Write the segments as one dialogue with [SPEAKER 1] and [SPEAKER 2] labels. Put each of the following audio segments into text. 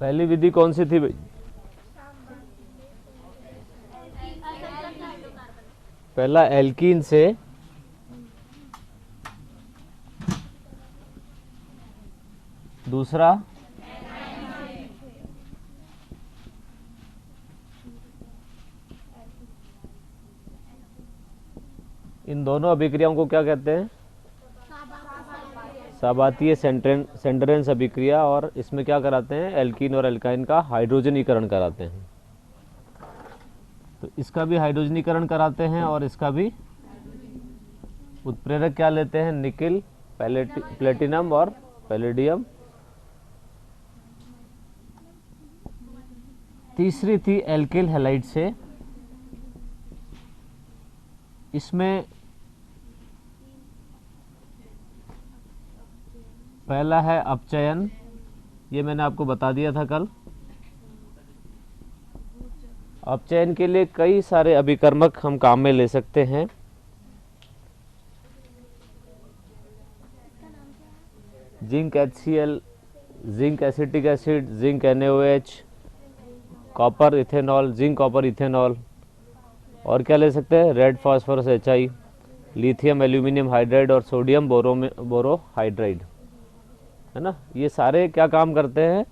[SPEAKER 1] पहली विधि कौन सी थी भाई? पहला एल्कीन से दूसरा इन दोनों अभिक्रियाओं को क्या कहते हैं? सबातीय सेंटरेंस अभिक्रिया। और इसमें क्या कराते हैं? एल्कीन और एल्काइन का हाइड्रोजनीकरण कराते हैं। तो इसका भी हाइड्रोजनीकरण कराते हैं और इसका भी। उत्प्रेरक क्या लेते हैं? निकिल, प्लेटिनम और पैलेडियम। तीसरी थी एल्किल हैलाइड से। इसमें पहला है अपचयन, ये मैंने आपको बता दिया था कल। अपचयन के लिए कई सारे अभिकर्मक हम काम में ले सकते हैं। Zinc HCl, zinc acetic acid, zinc NaOH, copper ethanol, zinc copper ethanol. और क्या ले सकते हैं? Red phosphorus HI, lithium aluminium hydride और सोडियम बोरोहाइड्राइड, है ना। ये सारे क्या काम करते हैं?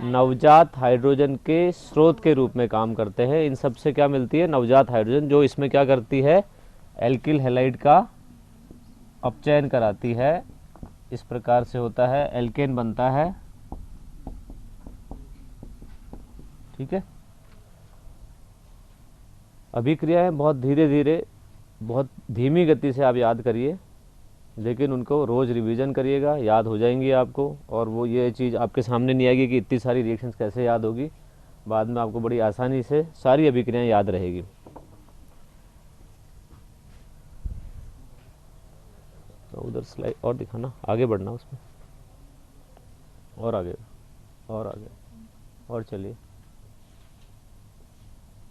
[SPEAKER 1] नवजात हाइड्रोजन के स्रोत के रूप में काम करते हैं। इन सब से क्या मिलती है? नवजात हाइड्रोजन, जो इसमें क्या करती है? एल्किल हैलाइड का अपचयन कराती है। इस प्रकार से होता है, एल्केन बनता है। ठीक है। अभिक्रियाएं बहुत धीरे धीरे, बहुत धीमी गति से आप याद करिए, लेकिन उनको रोज़ रिवीजन करिएगा, याद हो जाएंगी आपको। और वो ये चीज़ आपके सामने नहीं आएगी कि इतनी सारी रिएक्शंस कैसे याद होगी। बाद में आपको बड़ी आसानी से सारी अभिक्रियाएं याद रहेगी। तो उधर स्लाइड और दिखाना, आगे बढ़ना उसमें, और आगे, और आगे, और चलिए,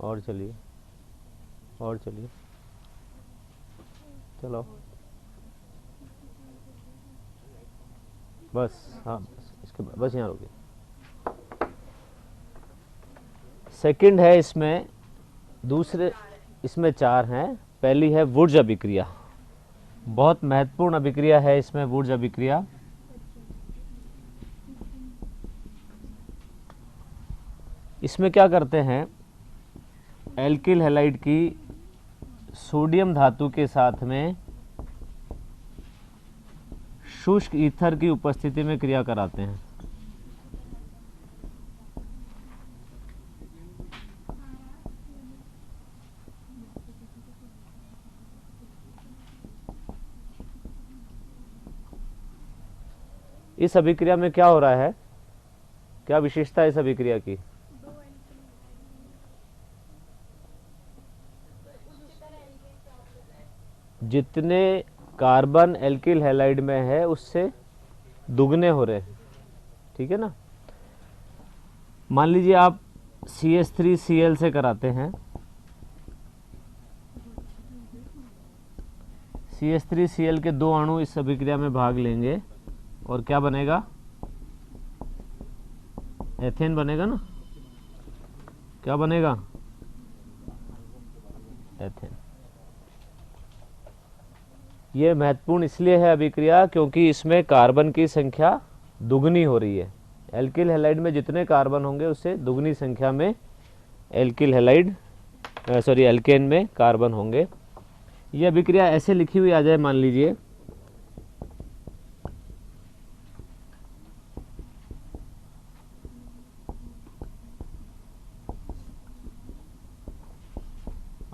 [SPEAKER 1] और चलिए, और चलिए, चलो बस। हाँ बस, इसके बाद बस यहाँ रुकिए। सेकंड है इसमें, दूसरे इसमें 4 हैं। पहली है वुड्स अभिक्रिया, बहुत महत्वपूर्ण अभिक्रिया है इसमें वुड्स अभिक्रिया। इसमें क्या करते हैं? एल्किल हैलाइड की सोडियम धातु के साथ में शुष्क ईथर की उपस्थिति में क्रिया कराते हैं। इस अभिक्रिया में क्या हो रहा है? क्या विशेषता है इस अभिक्रिया की? जितने कार्बन एल्किल हैलाइड में है उससे दुगने हो रहे हैं। ठीक है ना। मान लीजिए आप CH3Cl से कराते हैं, CH3Cl के 2 अणु इस अभिक्रिया में भाग लेंगे और क्या बनेगा? एथेन बनेगा ना। क्या बनेगा? एथेन। ये महत्वपूर्ण इसलिए है अभिक्रिया क्योंकि इसमें कार्बन की संख्या दुगनी हो रही है। एल्किल हैलाइड में जितने कार्बन होंगे उससे दुगनी संख्या में एल्किल हैलाइड एल्केन में कार्बन होंगे। ये अभिक्रिया ऐसे लिखी हुई आ जाए, मान लीजिए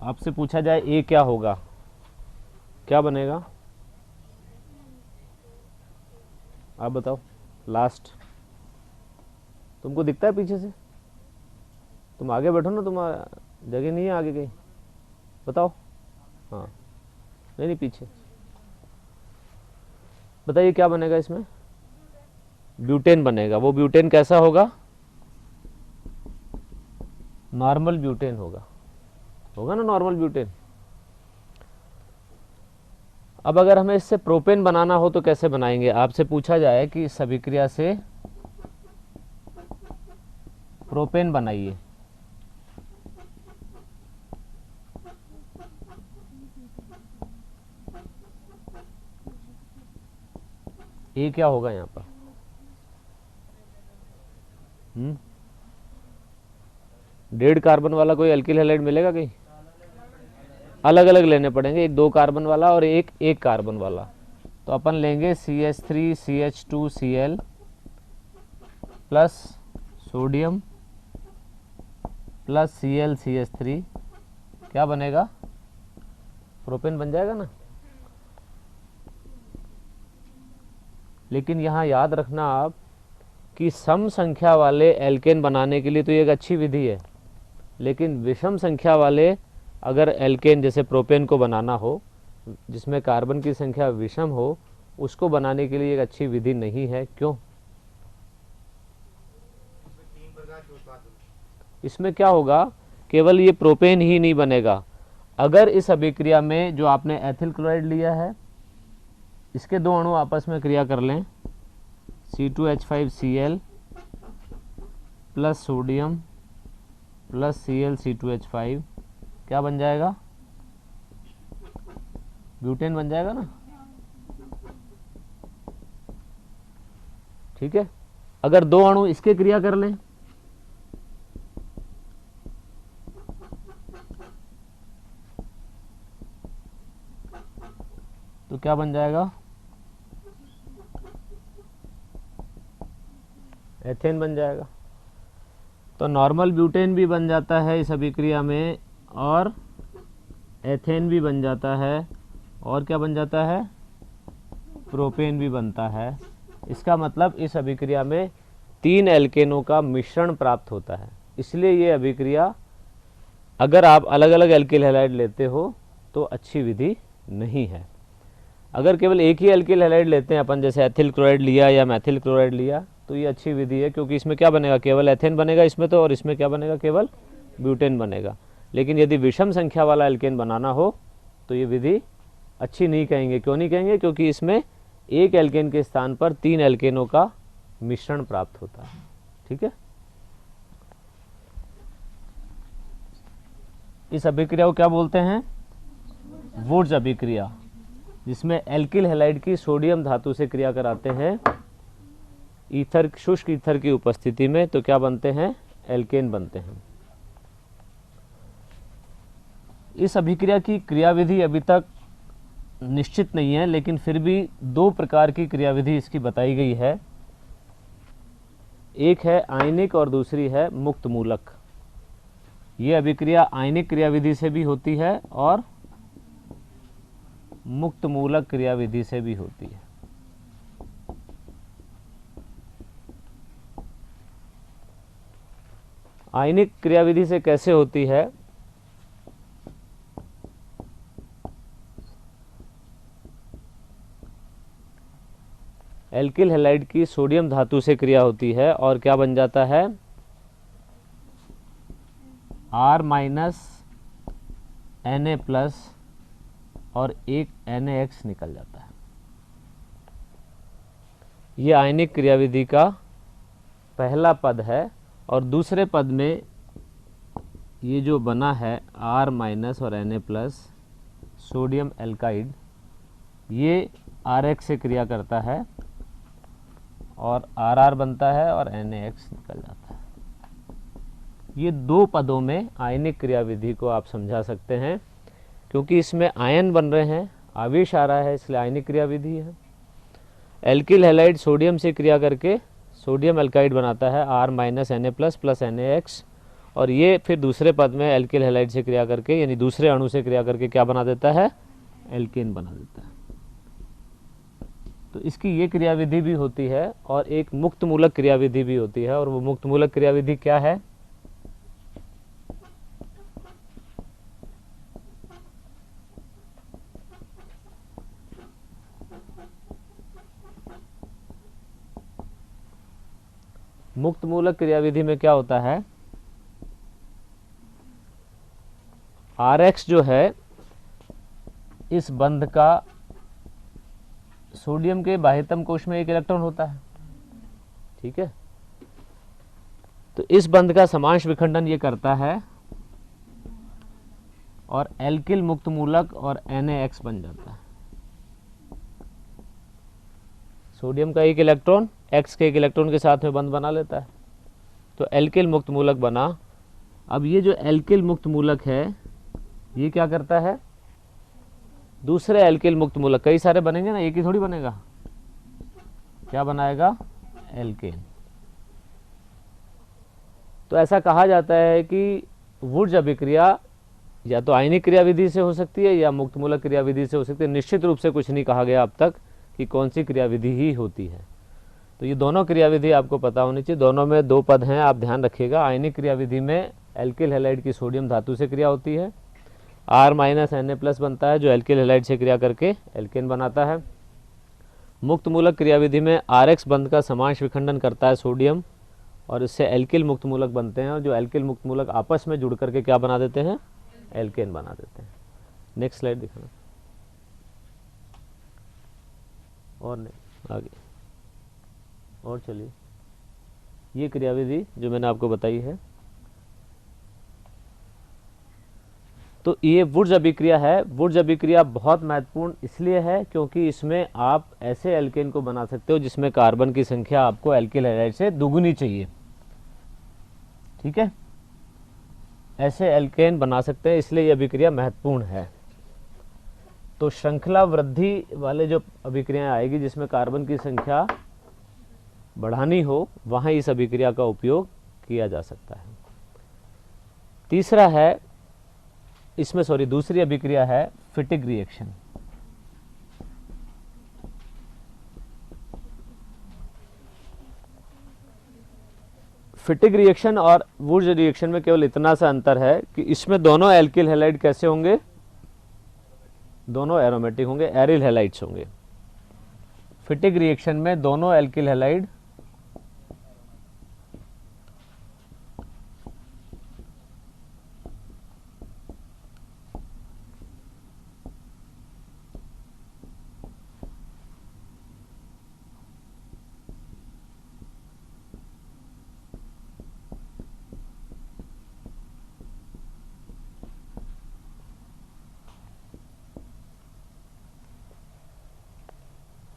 [SPEAKER 1] आपसे पूछा जाए ए क्या होगा, क्या बनेगा? आप बताओ। लास्ट तुमको दिखता है पीछे से? तुम आगे बैठो ना, तुम जगह नहीं है आगे कहीं, बताओ। हाँ, नहीं पीछे। बताइए क्या बनेगा इसमें? ब्यूटेन बनेगा। वो ब्यूटेन कैसा होगा? नॉर्मल ब्यूटेन होगा, होगा ना नॉर्मल ब्यूटेन। अब अगर हमें इससे प्रोपेन बनाना हो तो कैसे बनाएंगे? आपसे पूछा जाए कि इस अभिक्रिया से प्रोपेन बनाइए। ये क्या होगा यहाँ पर? डेढ़ कार्बन वाला कोई अल्किल हैलाइड मिलेगा कहीं? अलग अलग लेने पड़ेंगे, एक 2 कार्बन वाला और एक 1 कार्बन वाला। तो अपन लेंगे CH3CH2Cl plus sodium plus ClCH3, क्या बनेगा? प्रोपेन बन जाएगा ना। लेकिन यहाँ याद रखना आप कि सम संख्या वाले एल्केन बनाने के लिए तो ये एक अच्छी विधि है, लेकिन विषम संख्या वाले अगर एल्केन जैसे प्रोपेन को बनाना हो, जिसमें कार्बन की संख्या विषम हो, उसको बनाने के लिए एक अच्छी विधि नहीं है। क्यों? इसमें क्या होगा, केवल ये प्रोपेन ही नहीं बनेगा। अगर इस अभिक्रिया में जो आपने एथिल क्लोराइड लिया है, इसके 2 अणु आपस में क्रिया कर लें, C2H5Cl plus sodium plus ClC2H5, क्या बन जाएगा? ब्यूटेन बन जाएगा ना। ठीक है। अगर 2 अणु इसके क्रिया कर लें, तो क्या बन जाएगा? एथेन बन जाएगा। तो नॉर्मल ब्यूटेन भी बन जाता है इस अभिक्रिया में, और एथेन भी बन जाता है, और क्या बन जाता है? प्रोपेन भी बनता है। इसका मतलब इस अभिक्रिया में 3 एल्केनों का मिश्रण प्राप्त होता है। इसलिए ये अभिक्रिया अगर आप अलग अलग एल्किल हैलाइड लेते हो तो अच्छी विधि नहीं है। अगर केवल एक ही एल्किल हैलाइड लेते हैं अपन, जैसे एथिल क्लोराइड लिया या मैथिल क्लोराइड लिया, तो ये अच्छी विधि है, क्योंकि इसमें क्या बनेगा? केवल एथेन बनेगा इसमें तो, और इसमें क्या बनेगा? केवल ब्यूटेन बनेगा। लेकिन यदि विषम संख्या वाला एल्केन बनाना हो तो ये विधि अच्छी नहीं कहेंगे। क्यों नहीं कहेंगे? क्योंकि इसमें एक एल्केन के स्थान पर 3 एल्केनों का मिश्रण प्राप्त होता है। ठीक है। इस अभिक्रिया को क्या बोलते हैं? वुड्स अभिक्रिया, जिसमें एल्किल हैलाइड की सोडियम धातु से क्रिया कराते हैं ईथर, शुष्क ईथर की उपस्थिति में, तो क्या बनते हैं? एल्केन बनते हैं। इस अभिक्रिया की क्रियाविधि अभी तक निश्चित नहीं है, लेकिन फिर भी 2 प्रकार की क्रियाविधि इसकी बताई गई है। एक है आयनिक और दूसरी है मुक्त मूलक। ये अभिक्रिया आयनिक क्रियाविधि से भी होती है और मुक्त मूलक क्रियाविधि से भी होती है। आयनिक क्रियाविधि से कैसे होती है? एल्किल हैलाइड की सोडियम धातु से क्रिया होती है और क्या बन जाता है? R माइनस Na+ और एक NaX निकल जाता है। ये आयनिक क्रियाविधि का पहला पद है। और दूसरे पद में ये जो बना है R- और Na+ सोडियम एल्काइड, ये RX से क्रिया करता है और RR बनता है और NaX निकल जाता है। ये 2 पदों में आयनिक क्रियाविधि को आप समझा सकते हैं, क्योंकि इसमें आयन बन रहे हैं, आवेश आ रहा है, इसलिए आयनिक क्रियाविधि है। एल्किल हैलाइड सोडियम से क्रिया करके सोडियम एल्काइड बनाता है R- Na+ प्लस NaX, और ये फिर दूसरे पद में एल्किल हैलाइड से क्रिया करके, यानी दूसरे अणु से क्रिया करके क्या बना देता है? एल्केन बना देता है। तो इसकी ये क्रियाविधि भी होती है और एक मुक्त मूलक क्रियाविधि भी होती है। और वो मुक्त मूलक क्रियाविधि क्या है? मुक्त मूलक क्रियाविधि में क्या होता है? RX जो है, इस बंध का सोडियम के बाह्यतम कोश में 1 इलेक्ट्रॉन होता है। ठीक है। तो इस बंध का समांश विखंडन ये करता है और एल्किल मुक्त मूलक और NaX बन जाता है। सोडियम का एक इलेक्ट्रॉन X के एक इलेक्ट्रॉन के साथ में बंध बना लेता है, तो एल्किल मुक्त मूलक बना। अब ये जो एल्किल मुक्त मूलक है ये क्या करता है, दूसरे एल्किल मुक्त मूलक, कई सारे बनेंगे ना, एक ही थोड़ी बनेगा, क्या बनाएगा, एल्केन। तो ऐसा कहा जाता है कि वुर्ज अभिक्रिया या तो आयनिक क्रिया विधि से हो सकती है या मुक्त मूलक क्रिया विधि से हो सकती है। निश्चित रूप से कुछ नहीं कहा गया अब तक कि कौन सी क्रिया विधि ही होती है। तो ये दोनों क्रिया विधि आपको पता होनी चाहिए। दोनों में दो पद हैं, आप ध्यान रखिएगा। आयनिक क्रिया विधि में एल्किल हैलाइड की सोडियम धातु से क्रिया होती है, R-Na+ बनता है जो एल्किल हैलाइड से क्रिया करके एल्केन बनाता है। मुक्त मूलक क्रिया विधि में RX बंध का समांश विखंडन करता है सोडियम और इससे एल्किल मुक्त मूलक बनते हैं, और जो एल्किल मुक्त मूलक आपस में जुड़ करके क्या बना देते हैं, एल्केन बना देते हैं। नेक्स्ट स्लाइड दिखाना, और नहीं आगे, और चलिए, ये क्रिया विधि जो मैंने आपको बताई है। तो ये वुर्ज अभिक्रिया है। वुर्ज अभिक्रिया बहुत महत्वपूर्ण इसलिए है क्योंकि इसमें आप ऐसे एल्केन को बना सकते हो जिसमें कार्बन की संख्या आपको एल्किल हैलाइड से दुगुनी चाहिए, ठीक है, ऐसे एल्केन बना सकते हैं, इसलिए ये अभिक्रिया महत्वपूर्ण है। तो श्रृंखला वृद्धि वाले जो अभिक्रियाएं आएगी जिसमें कार्बन की संख्या बढ़ानी हो, वहां इस अभिक्रिया का उपयोग किया जा सकता है। तीसरा है इसमें, दूसरी अभिक्रिया है फिटिग रिएक्शन। फिटिग रिएक्शन और वुर्ज रिएक्शन में केवल इतना सा अंतर है कि इसमें दोनों एल्किल हैलाइड कैसे होंगे, दोनों एरोमेटिक होंगे, एरिल हैलाइड्स होंगे। फिटिग रिएक्शन में दोनों एल्किल हैलाइड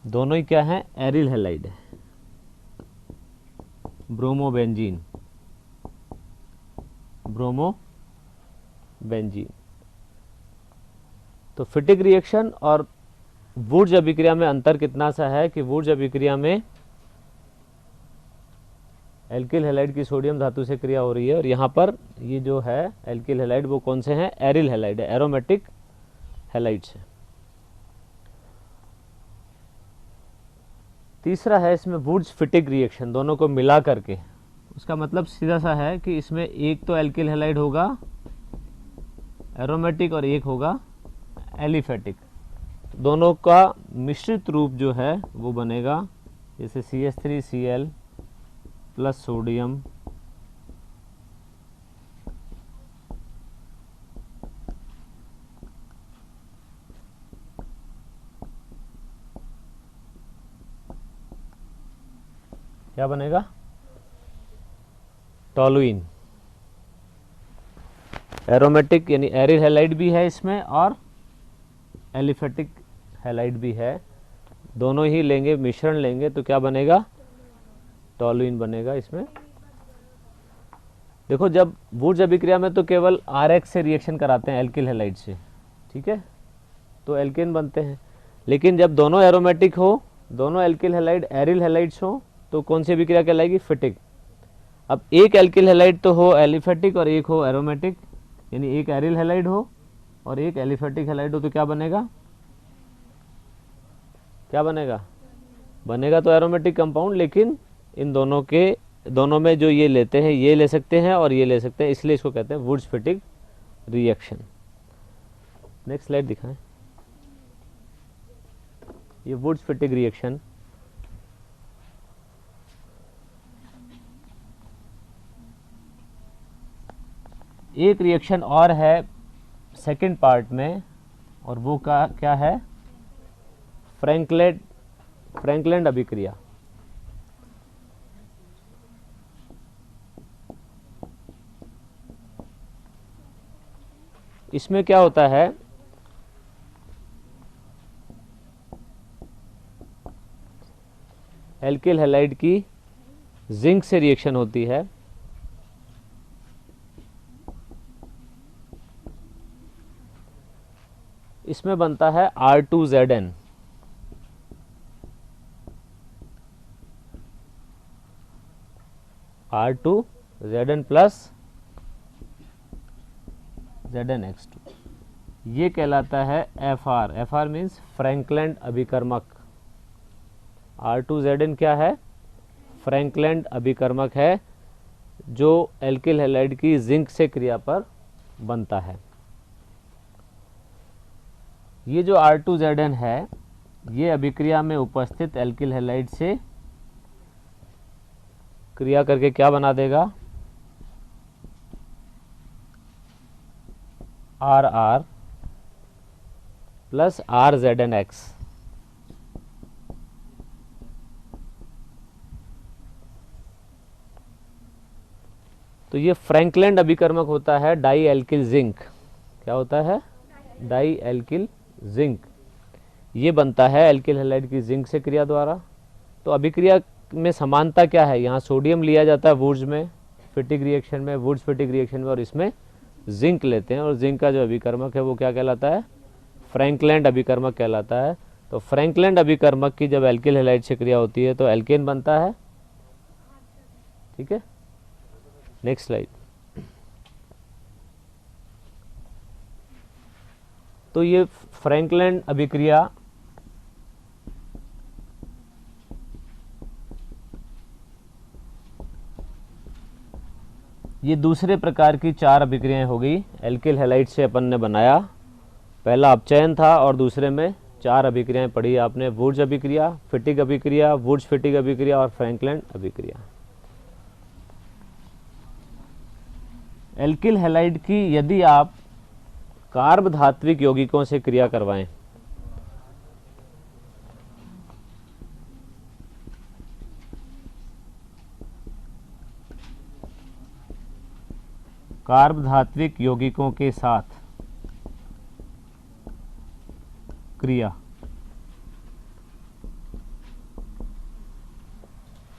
[SPEAKER 1] दोनों ही क्या है, एरिल हैलाइड है, ब्रोमोबेंजीन, ब्रोमोबेंजीन। तो फिटिग रिएक्शन और वुर्ज अभिक्रिया में अंतर कितना सा है कि वुर्ज अभिक्रिया में एल्किल हैलाइड की सोडियम धातु से क्रिया हो रही है, और यहाँ पर ये जो है एल्किल हैलाइड वो कौन से हैं, एरिल हैलाइड है, एरोमेटिक हैलाइड्स है। तीसरा है इसमें वुर्ज फिटिग रिएक्शन, दोनों को मिला करके। उसका मतलब सीधा सा है कि इसमें एक तो एल्किल हैलाइड होगा एरोमेटिक और एक होगा एलिफेटिक, दोनों का मिश्रित रूप जो है वो बनेगा, जैसे CH3Cl प्लस सोडियम क्या बनेगा, टॉलुइन। एरोमेटिक यानी एरिल हैलाइड भी है इसमें और एलिफेटिक हैलाइड भी है, दोनों ही लेंगे, मिश्रण लेंगे तो क्या बनेगा, टॉलुइन बनेगा। इसमें देखो, जब वुर्ज अभिक्रिया में तो केवल RX से रिएक्शन कराते हैं एल्किल हैलाइड से, ठीक है, तो एल्केन बनते हैं। लेकिन जब दोनों एरोमेटिक हो, दोनों एल्किल हैलाइड एरिल हैलाइड्स हो, तो कौन सी अभिक्रिया कहलाएगी, फिटिग। अब एक एल्किल हैलाइड तो हो एलिफेटिक और एक हो एरोमेटिक, यानी एक एरिल हैलाइड हो और एक एलिफेटिक हैलाइड हो, तो क्या बनेगा, क्या बनेगा, बनेगा तो एरोमेटिक कंपाउंड। लेकिन इन दोनों में जो ये लेते हैं, ये ले सकते हैं और ये ले सकते हैं, इसलिए इसको कहते हैं वुर्ज फिटिग रिएक्शन। नेक्स्ट स्लाइड दिखाएं। ये वुर्ज फिटिग रिएक्शन एक रिएक्शन और है सेकंड पार्ट में, और वो क्या है, फ्रैंकलैंड अभिक्रिया। इसमें क्या होता है, एल्किल हैलाइड की जिंक से रिएक्शन होती है, इसमें बनता है R2ZN। R2ZN प्लस ZnX2, ये कहलाता है FR। FR मीन्स फ्रैंकलैंड अभिकर्मक। R2ZN क्या है, फ्रैंकलैंड अभिकर्मक है जो एल्किल हैलाइड की जिंक से क्रिया पर बनता है। ये जो R2ZN है ये अभिक्रिया में उपस्थित एल्किल हैलाइड से क्रिया करके क्या बना देगा, RR प्लस RZnX। तो ये फ्रैंकलैंड अभिकर्मक होता है डाई एल्किल जिंक। क्या होता है, डाई एल्किल जिंक। ये बनता है एल्किल हैलाइड की जिंक से क्रिया द्वारा। तो अभिक्रिया में समानता क्या है, यहाँ सोडियम लिया जाता है वुड्स में, फिटिक रिएक्शन में, वुड्स फिटिक रिएक्शन में, और इसमें जिंक लेते हैं, और जिंक का जो अभिकर्मक है वो क्या कहलाता है, फ्रैंकलैंड अभिकर्मक कहलाता है। तो फ्रैंकलैंड अभिकर्मक की जब एल्किल हैलाइड से क्रिया होती है तो एल्केन बनता है। ठीक है, नेक्स्ट स्लाइड। तो ये फ्रैंकलैंड अभिक्रिया ये दूसरे प्रकार की 4 अभिक्रियाएं हो गई। एल्किल हैलाइड से अपन ने बनाया, पहला अपचयन था, और दूसरे में 4 अभिक्रियाएं पढ़ी आपने, वुड्स अभिक्रिया, फिटिक अभिक्रिया, वुड्स फिटिक अभिक्रिया और फ्रैंकलैंड अभिक्रिया। एल्किल हैलाइड की यदि आप कार्ब धात्विक यौगिकों से क्रिया करवाएं, कार्ब धात्विक यौगिकों के साथ क्रिया,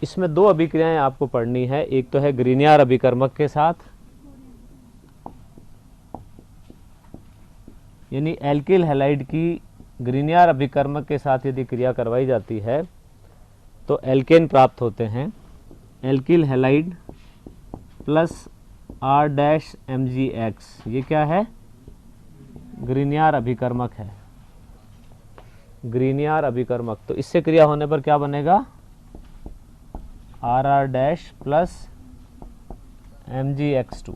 [SPEAKER 1] इसमें 2 अभिक्रियाएं आपको पढ़नी है। एक तो है ग्रीनियर अभिकर्मक के साथ, यानी एल्किल हैलाइड की ग्रीनियर अभिकर्मक के साथ यदि क्रिया करवाई जाती है तो एल्केन प्राप्त होते हैं। एल्किल हैलाइड प्लस R-MgX, ये क्या है, ग्रीनियर अभिकर्मक है, ग्रीनियर अभिकर्मक। तो इससे क्रिया होने पर क्या बनेगा, RR- प्लस MgX2।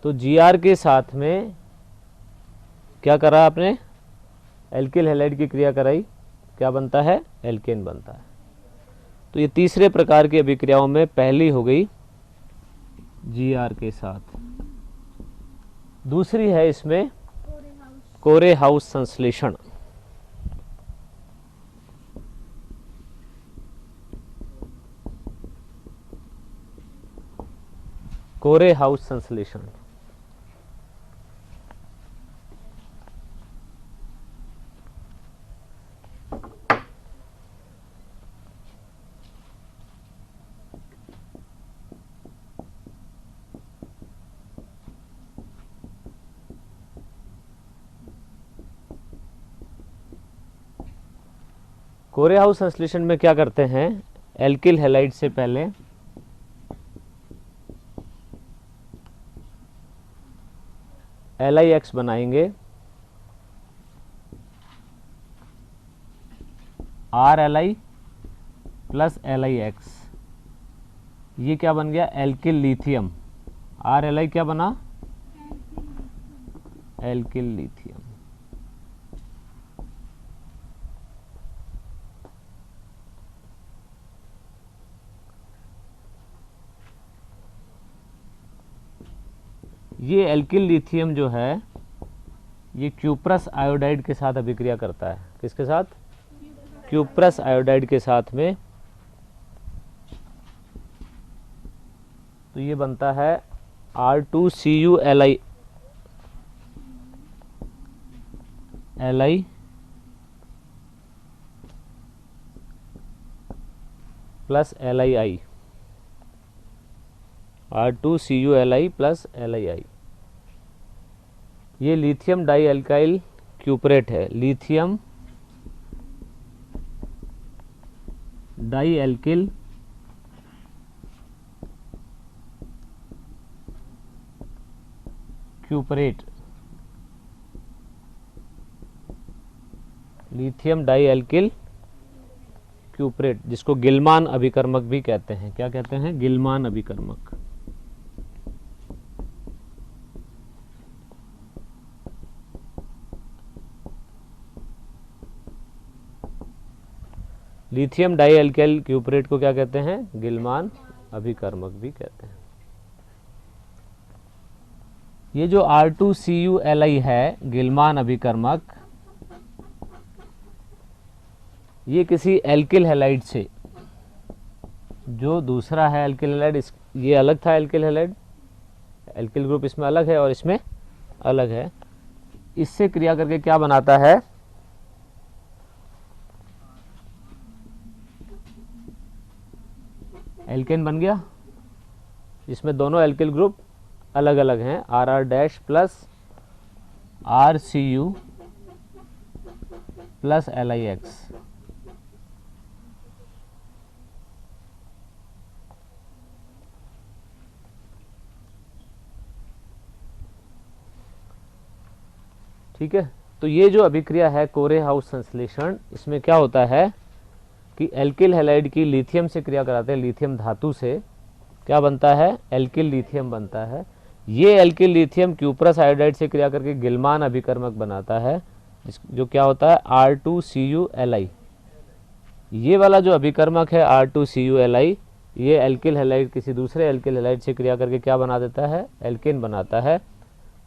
[SPEAKER 1] तो GR के साथ में क्या करा आपने, एल्किल हैलाइड की क्रिया कराई, क्या बनता है, एल्केन बनता है। तो ये तीसरे प्रकार की अभिक्रियाओं में पहली हो गई GR के साथ। दूसरी है इसमें कोरे हाउस संश्लेषण। कोरे हाउस संश्लेषण, कोरे हाउस संश्लेषण में क्या करते हैं, एल्किल हैलाइड से पहले LiX बनाएंगे, RLi प्लस LiX, ये क्या बन गया, एल्किल लिथियम। RLi क्या बना, एल्किल लिथियम। ये एल्किल लिथियम जो है ये क्यूप्रस आयोडाइड के साथ अभिक्रिया करता है। किसके साथ, क्यूप्रस आयोडाइड के साथ में तो ये बनता है R2CuLi plus LiI, R2CuLi plus LiI। ये लिथियम डाई एल्काइल क्यूपरेट है, lithium di alkyl cuprate, lithium di alkyl cuprate, जिसको गिलमान अभिकर्मक भी कहते हैं। क्या कहते हैं? गिलमान अभिकर्मक। लिथियम डाई एल्काइल क्यूपरेट को क्या कहते हैं? गिलमान अभिकर्मक भी कहते हैं। ये जो R2CuLi है गिलमान अभिकर्मक, ये किसी एल्किल हैलाइड से, जो दूसरा है एल्किल हैलाइड, ये अलग था एल्किल हैलाइड, एल्किल ग्रुप इसमें अलग है और इसमें अलग है, इससे क्रिया करके क्या बनाता है? एल्केन बन गया, जिसमें दोनों एल्किल ग्रुप अलग अलग हैं, RR dash plus RCu plus LiX। ठीक है, तो ये जो अभिक्रिया है कोरे हाउस संश्लेषण, इसमें क्या होता है कि एल्किल हैलाइड की लिथियम से क्रिया कराते हैं, लिथियम धातु से क्या बनता है? एल्किल लिथियम बनता है। ये एल्किल लिथियम क्यूप्रस आयोडाइड से क्रिया करके गिलमान अभिकर्मक बनाता है, जो क्या होता है? R2CuLi। ये वाला जो अभिकर्मक है R2CuLi, ये एल्किल हैलाइड किसी दूसरे एल्किल हैलाइड से क्रिया करके क्या बना देता है? एल्केन बनाता है,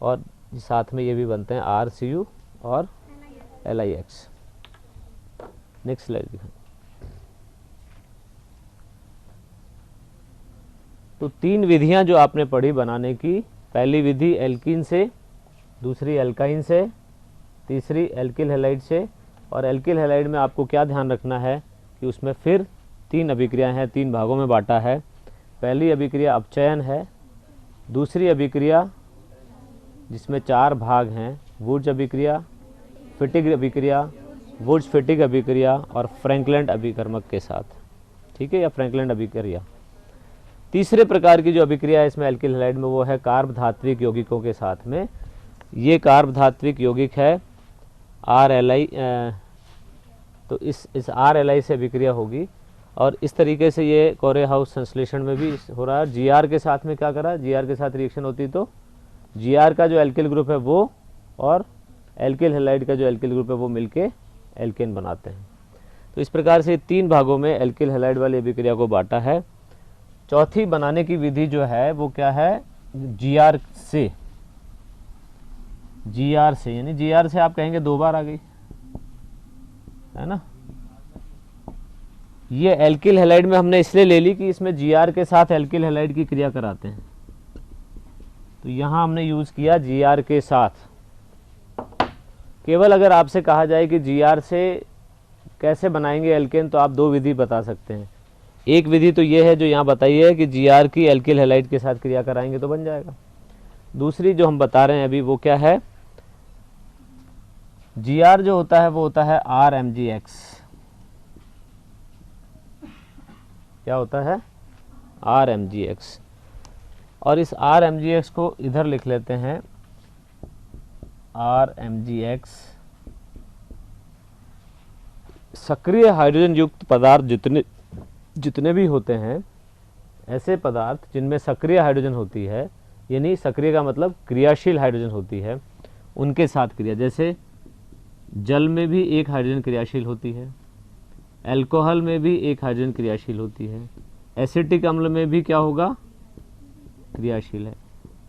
[SPEAKER 1] और साथ में ये भी बनते हैं RCu और LiX। नेक्स्ट स्लाइड दिखाएं। तो तीन विधियां जो आपने पढ़ी बनाने की, पहली विधि एल्कीन से, दूसरी एल्काइन से, तीसरी एल्किल हैलाइड से। और एल्किल हैलाइड में आपको क्या ध्यान रखना है कि उसमें फिर तीन अभिक्रियाएं हैं, तीन भागों में बांटा है। पहली अभिक्रिया अपचयन है, दूसरी अभिक्रिया जिसमें चार भाग हैं, वुर्ज अभिक्रिया, फिटिग अभिक्रिया, वुर्ज फिटिग अभिक्रिया और फ्रैंकलैंड अभिकर्मक के साथ, ठीक है, या फ्रैंकलैंड अभिक्रिया। तीसरे प्रकार की जो अभिक्रिया है इसमें एल्किल हैलाइड में, वो है कार्ब धात्विक यौगिकों के साथ में। ये कार्ब धात्विक यौगिक है RLi, तो इस RLi से अभिक्रिया होगी, और इस तरीके से ये कोरे हाउस संश्लेषण में भी हो रहा है। GR के साथ में क्या करा? GR के साथ रिएक्शन होती तो GR का जो एल्किल ग्रुप है वो और एल्किल हैलाइड का जो एल्किल ग्रुप है वो मिलके एल्केन बनाते हैं। तो इस प्रकार से तीन भागों में एल्किल हैलाइड वाली अभिक्रिया को बांटा है। चौथी बनाने की विधि जो है वो क्या है? GR से, यानी GR से आप कहेंगे दो बार आ गई, है ना। ये एल्किल हैलाइड में हमने इसलिए ले ली कि इसमें GR के साथ एल्किल हैलाइड की क्रिया कराते हैं, तो यहाँ हमने यूज़ किया GR के साथ। केवल अगर आपसे कहा जाए कि GR से कैसे बनाएंगे एल्केन, तो आप दो विधि बता सकते हैं। एक विधि तो ये है जो यहाँ बताई है कि GR की एल्किल हैलाइड के साथ क्रिया कराएंगे तो बन जाएगा। दूसरी जो हम बता रहे हैं अभी वो क्या है? GR जो होता है वो होता है RMgX। क्या होता है? RMgX। और इस RMgX को इधर लिख लेते हैं, RMgX। सक्रिय हाइड्रोजन युक्त पदार्थ जितने भी होते हैं, ऐसे पदार्थ जिनमें सक्रिय हाइड्रोजन होती है, यानी सक्रिय का मतलब क्रियाशील हाइड्रोजन होती है, उनके साथ क्रिया, जैसे जल में भी एक हाइड्रोजन क्रियाशील होती है, अल्कोहल में भी एक हाइड्रोजन क्रियाशील होती है, एसिटिक अम्ल में भी क्या होगा? क्रियाशील है।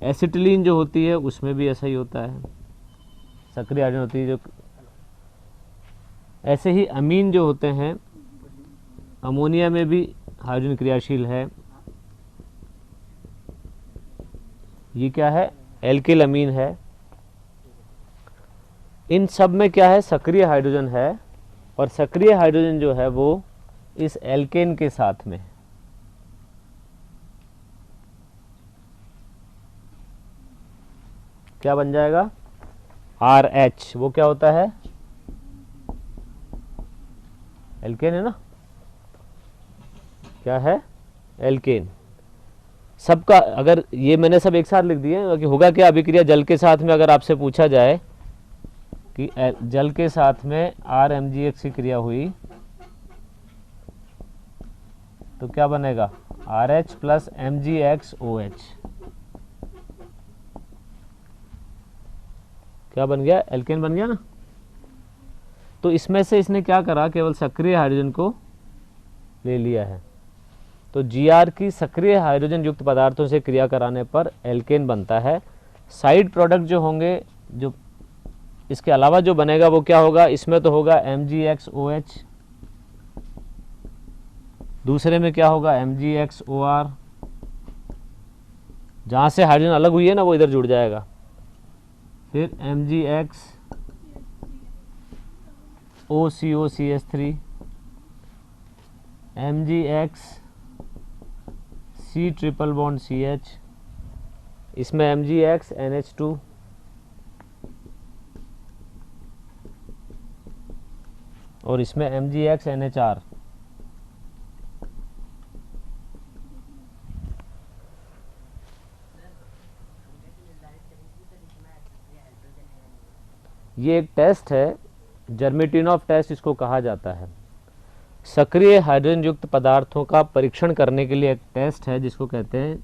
[SPEAKER 1] एसिटिलीन जो होती है उसमें भी ऐसा ही होता है, सक्रिय हाइड्रोजन होती है जो। ऐसे ही अमीन जो होते हैं, अमोनिया में भी हाइड्रोजन क्रियाशील है, ये क्या है, एल्किल अमीन है। इन सब में क्या है, सक्रिय हाइड्रोजन है, और सक्रिय हाइड्रोजन जो है वो इस एल्केन के साथ में क्या बन जाएगा, RH। वो क्या होता है, एल्केन है ना, क्या है, एल्केन। सबका अगर ये मैंने सब एक साथ लिख दिए कि होगा क्या, अभिक्रिया जल के साथ में अगर आपसे पूछा जाए कि जल के साथ में RMgX की क्रिया हुई तो क्या बनेगा, RH प्लस MgXOH। क्या बन गया, एल्केन बन गया ना। तो इसमें से इसने क्या करा, केवल सक्रिय हाइड्रोजन को ले लिया है। तो Gr की सक्रिय हाइड्रोजन युक्त पदार्थों से क्रिया कराने पर एल्केन बनता है। साइड प्रोडक्ट जो होंगे, जो इसके अलावा जो बनेगा वो क्या होगा, इसमें तो होगा MgXOH, दूसरे में क्या होगा, MgXOR। जहाँ से हाइड्रोजन अलग हुई है ना वो इधर जुड़ जाएगा, फिर MgXOCOCH3, MgX C triple bond CH, इसमें MgXNH2, और इसमें MgXNHR। ये एक टेस्ट है, जर्मेटिनॉफ टेस्ट इसको कहा जाता है। सक्रिय हाइड्रोजन युक्त पदार्थों का परीक्षण करने के लिए एक टेस्ट है जिसको कहते हैं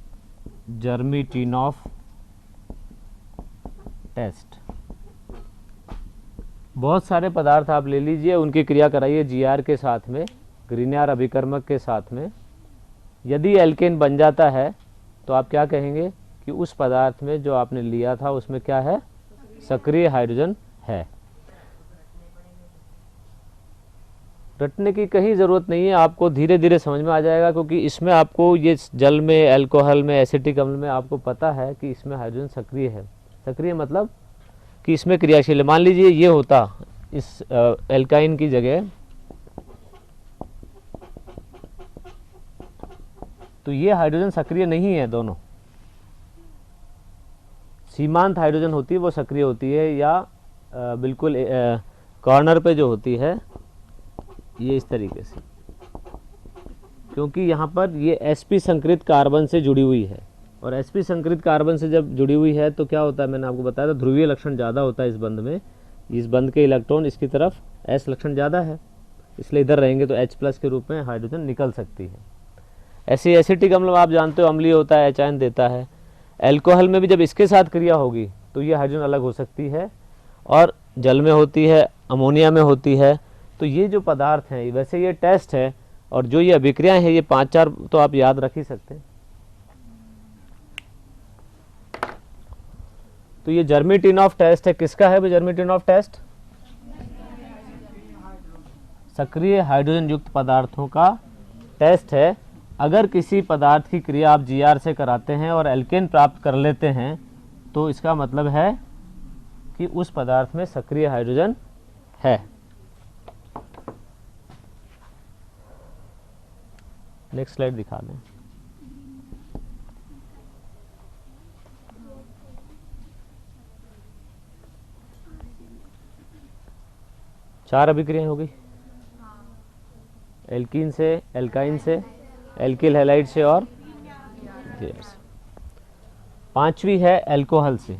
[SPEAKER 1] जर्मेटिनॉफ टेस्ट। बहुत सारे पदार्थ आप ले लीजिए, उनकी क्रिया कराइए Gr के साथ में, ग्रीनियर अभिकर्मक के साथ में। यदि एल्केन बन जाता है तो आप क्या कहेंगे कि उस पदार्थ में जो आपने लिया था उसमें क्या है, सक्रिय हाइड्रोजन है। रटने की कहीं ज़रूरत नहीं है, आपको धीरे धीरे समझ में आ जाएगा, क्योंकि इसमें आपको ये जल में, अल्कोहल में, एसिटिक अम्ल में आपको पता है कि इसमें हाइड्रोजन सक्रिय है। सक्रिय मतलब कि इसमें क्रियाशील है। मान लीजिए ये होता इस एल्काइन की जगह, तो ये हाइड्रोजन सक्रिय नहीं है। दोनों सीमांत हाइड्रोजन होती है वो सक्रिय होती है, या बिल्कुल कॉर्नर पे जो होती है ये इस तरीके से, क्योंकि यहाँ पर ये sp संकृत कार्बन से जुड़ी हुई है, और sp संकृत कार्बन से जब जुड़ी हुई है तो क्या होता है, मैंने आपको बताया था ध्रुवीय लक्षण ज़्यादा होता है इस बंध में। इस बंध के इलेक्ट्रॉन इसकी तरफ S लक्षण ज़्यादा है, इसलिए इधर रहेंगे तो H+ के रूप में हाइड्रोजन निकल सकती है। ऐसे एसिटिक अम्ल आप जानते हो अम्लीय होता है, H देता है। एल्कोहल में भी जब इसके साथ क्रिया होगी तो ये हाइड्रोजन अलग हो सकती है, और जल में होती है, अमोनिया में होती है। तो ये जो पदार्थ हैं, वैसे ये टेस्ट है, और जो ये अभिक्रियाएं हैं ये 5-4 तो आप याद रख ही सकते हैं। तो ये जर्मेटिनॉफ टेस्ट है, किसका है वो जर्मेटिनॉफ टेस्ट, सक्रिय हाइड्रोजन युक्त पदार्थों का टेस्ट है। अगर किसी पदार्थ की क्रिया आप Gr से कराते हैं और एल्केन प्राप्त कर लेते हैं तो इसका मतलब है कि उस पदार्थ में सक्रिय हाइड्रोजन है। नेक्स्ट स्लाइड दिखा दें। चार अभिक्रियाएं हो गई, एल्कीन से, एल्काइन से, एल्किल हैलाइड से और Gr से। पांचवी है अल्कोहल से।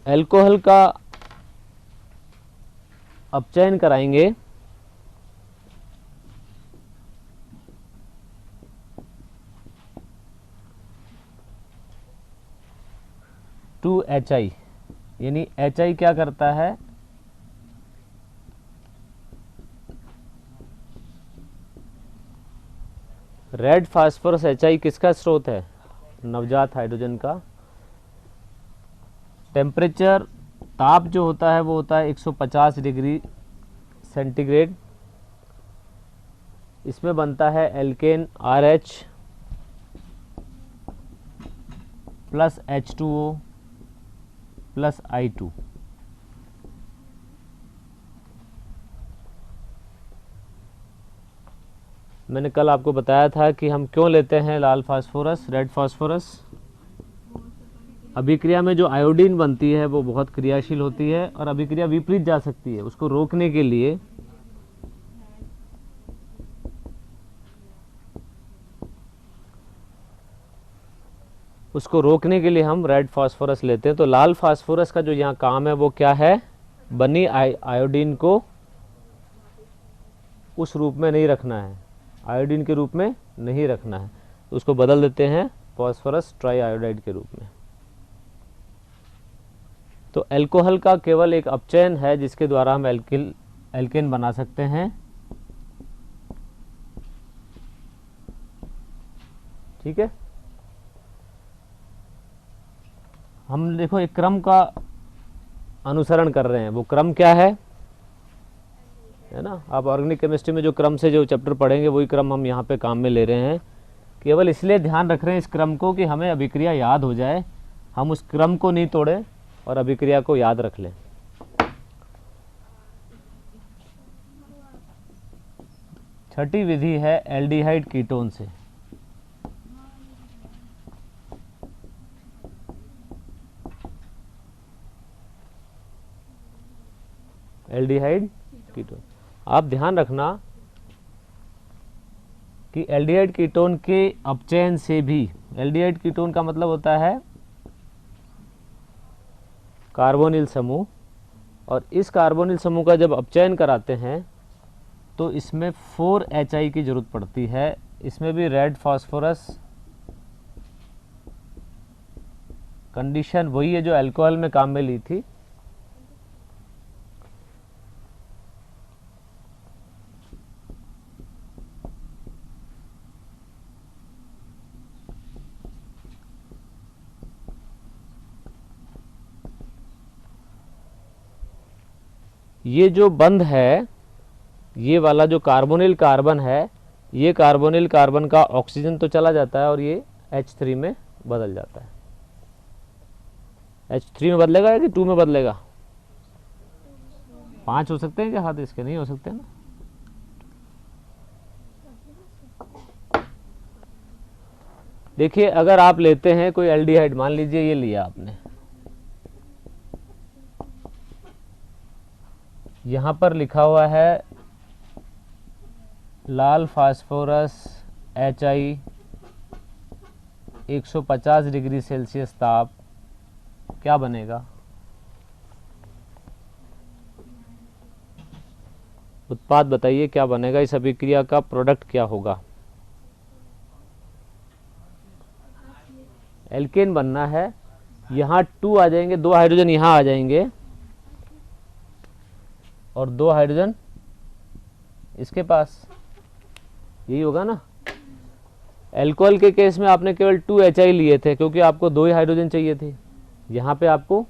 [SPEAKER 1] अल्कोहल का अपचयन कराएंगे टू HI, यानी HI क्या करता है, रेड फास्फोरस HI किसका स्रोत है, नवजात हाइड्रोजन का। टेम्परेचर, ताप जो होता है वो होता है 150 डिग्री सेंटीग्रेड। इसमें बनता है alkene RH plus H2O plus I2। मैंने कल आपको बताया था कि हम क्यों लेते हैं लाल फास्फोरस, रेड फास्फोरस। अभिक्रिया में जो आयोडीन बनती है वो बहुत क्रियाशील होती है और अभिक्रिया विपरीत जा सकती है। उसको रोकने के लिए हम रेड फास्फोरस लेते हैं। तो लाल फास्फोरस का जो यहाँ काम है वो क्या है, बनी आयोडीन को उस रूप में नहीं रखना है, आयोडीन के रूप में नहीं रखना है, तो उसको बदल देते हैं फास्फोरस ट्राईआयोडाइड के रूप में। तो अल्कोहल का केवल एक अपचयन है जिसके द्वारा हम एल्केन बना सकते हैं। ठीक है, हम देखो एक क्रम का अनुसरण कर रहे हैं। वो क्रम क्या है ना, आप ऑर्गेनिक केमिस्ट्री में जो क्रम से जो चैप्टर पढ़ेंगे वही क्रम हम यहाँ पे काम में ले रहे हैं। केवल इसलिए ध्यान रख रहे हैं इस क्रम को कि हमें अभिक्रिया याद हो जाए, हम उस क्रम को नहीं तोड़ें और अभिक्रिया को याद रख लें। छठी विधि है एल्डिहाइड कीटोन से। एल्डिहाइड कीटोन, आप ध्यान रखना कि एल्डिहाइड कीटोन के अपचयन से भी, एल्डिहाइड कीटोन का मतलब होता है कार्बोनिल समूह, और इस कार्बोनिल समूह का जब अपचयन कराते हैं तो इसमें 4HI की जरूरत पड़ती है। इसमें भी रेड फास्फोरस कंडीशन वही है जो अल्कोहल में काम में ली थी। ये जो बंध है, ये वाला जो कार्बोनिल कार्बन है, ये कार्बोनिल कार्बन का ऑक्सीजन तो चला जाता है और ये H3 में बदल जाता है। H3 में बदलेगा या कि 2 में बदलेगा? 5 हो सकते हैं क्या हाथ इसके? नहीं हो सकते ना। देखिए अगर आप लेते हैं कोई एल्डिहाइड, मान लीजिए ये लिया आपने, यहाँ पर लिखा हुआ है लाल फास्फोरस HI 150 डिग्री सेल्सियस ताप, क्या बनेगा? उत्पाद बताइए क्या बनेगा, इस अभिक्रिया का प्रोडक्ट क्या होगा? एल्केन बनना है। यहाँ 2 आ जाएंगे, 2 हाइड्रोजन यहाँ आ जाएंगे और 2 हाइड्रोजन इसके पास, यही होगा ना। अल्कोहल के केस में आपने केवल 2HI लिए थे क्योंकि आपको 2 ही हाइड्रोजन चाहिए थे। यहाँ पे आपको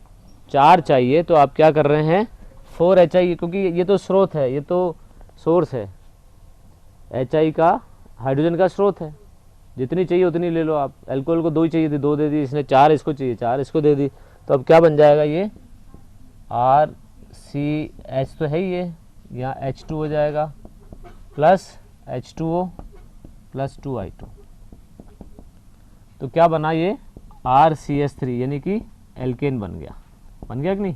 [SPEAKER 1] 4 चाहिए, तो आप क्या कर रहे हैं 4HI, क्योंकि ये तो स्रोत है, ये तो सोर्स है, HI का हाइड्रोजन का स्रोत है, जितनी चाहिए उतनी ले लो आप। अल्कोहल को 2 ही चाहिए थी, 2 दे दी इसने, 4 इसको चाहिए, 4 इसको दे दी। तो अब क्या बन जाएगा, ये RCH तो है ही, ये यहाँ H2 हो जाएगा प्लस H2O प्लस 2I2। तो क्या बना, ये RCH3 यानी कि एल्केन बन गया। बन गया कि नहीं?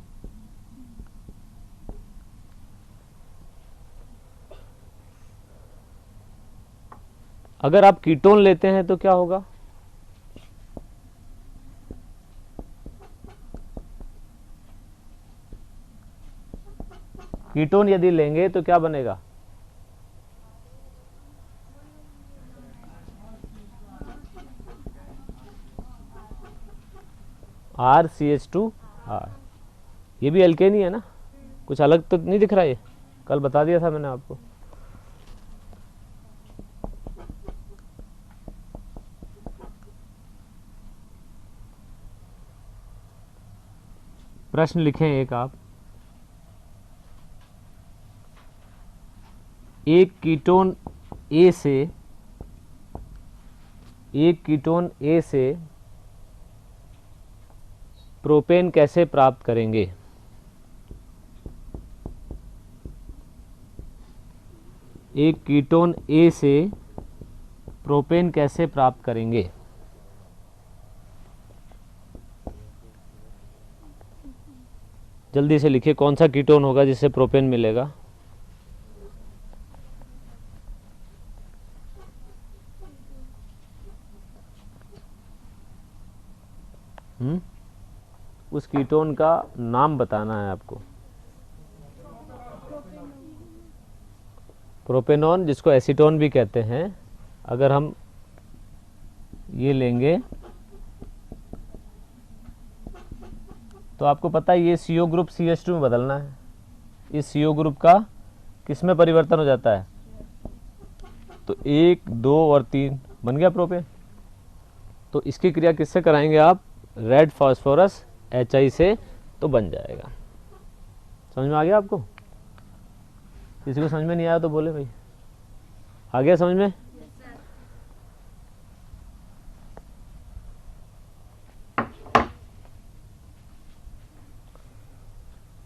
[SPEAKER 1] अगर आप कीटोन लेते हैं तो क्या होगा? कीटोन यदि लेंगे तो क्या बनेगा? RCH2R। ये भी एल्केन ही है ना, कुछ अलग तो नहीं दिख रहा, ये कल बता दिया था मैंने आपको। प्रश्न लिखें एक आप, एक कीटोन ए से प्रोपेन कैसे प्राप्त करेंगे? एक कीटोन ए से प्रोपेन कैसे प्राप्त करेंगे? जल्दी से लिखिए, कौन सा कीटोन होगा जिससे प्रोपेन मिलेगा? उस कीटोन का नाम बताना है आपको। प्रोपेनॉन, जिसको एसीटोन भी कहते हैं। अगर हम ये लेंगे तो आपको पता है ये CO ग्रुप CH2 में बदलना है। इस CO ग्रुप का किस में परिवर्तन हो जाता है? तो 1, 2 और 3 बन गया प्रोपेन। तो इसकी क्रिया किससे कराएंगे आप? रेड फास्फोरस HI से, तो बन जाएगा। समझ में आ गया आपको? किसी को समझ में नहीं आया तो बोले भाई। आ गया समझ में?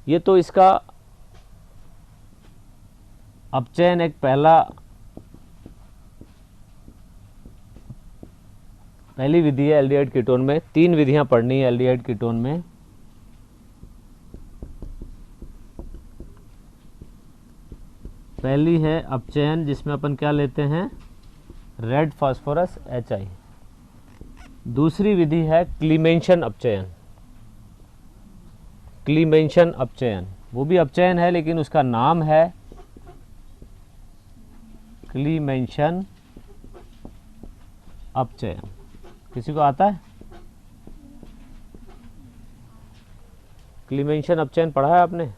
[SPEAKER 1] ये तो इसका अपचयन एक पहली विधि है एल्डिहाइड कीटोन में। 3 विधियां पढ़नी है एल्डिहाइड कीटोन में। पहली है अपचयन, जिसमें अपन क्या लेते हैं? Red phosphorus HI। दूसरी विधि है क्लीमेंशन अपचयन। क्लीमेंशन अपचयन, वो भी अपचयन है लेकिन उसका नाम है क्लीमेंशन अपचयन। किसी को आता है? क्लीमेंशन अपचयन पढ़ा है आपने?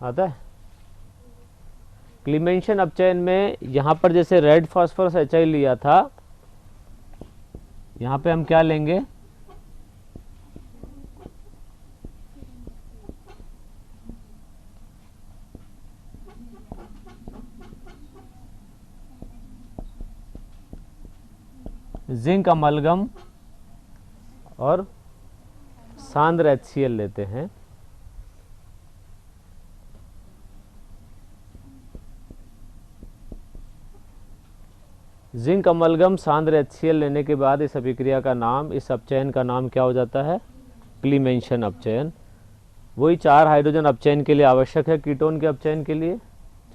[SPEAKER 1] आता है? क्लीमेंशन अपचयन में यहां पर जैसे रेड फास्फोरस HI लिया था, यहां पे हम क्या लेंगे? जिंक अमलगम और सांद्र HCl लेते हैं। जिंक अमलगम सांद्र HCl लेने के बाद इस अभिक्रिया का नाम, इस अपचयन का नाम क्या हो जाता है? क्लीमेंशन अपचयन। वही 4 हाइड्रोजन अपचयन के लिए आवश्यक है कीटोन के अपचयन के लिए।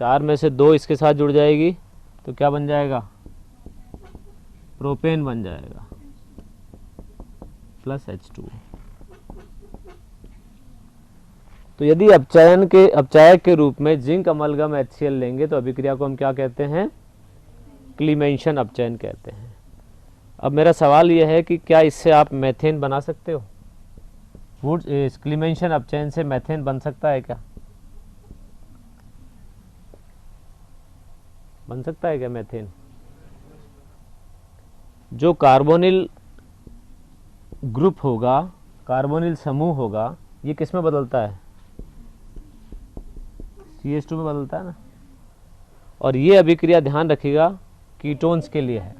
[SPEAKER 1] 4 में से 2 इसके साथ जुड़ जाएगी तो क्या बन जाएगा? प्रोपेन बन जाएगा प्लस H2। तो यदि अपचायक के रूप में जिंक अमलगम HCl लेंगे तो अभिक्रिया को हम क्या कहते हैं? क्लीमेंशन अपचयन कहते हैं। अब मेरा सवाल यह है कि क्या इससे आप मेथेन बना सकते हो? वुड इस क्लीमेंशन अपचयन से मेथेन बन सकता है क्या? बन सकता है क्या मेथेन? जो कार्बोनिल ग्रुप होगा, कार्बोनिल समूह होगा, ये किस में बदलता है? CH2 में बदलता है ना। और ये अभिक्रिया ध्यान रखिएगा कीटोन्स के लिए है।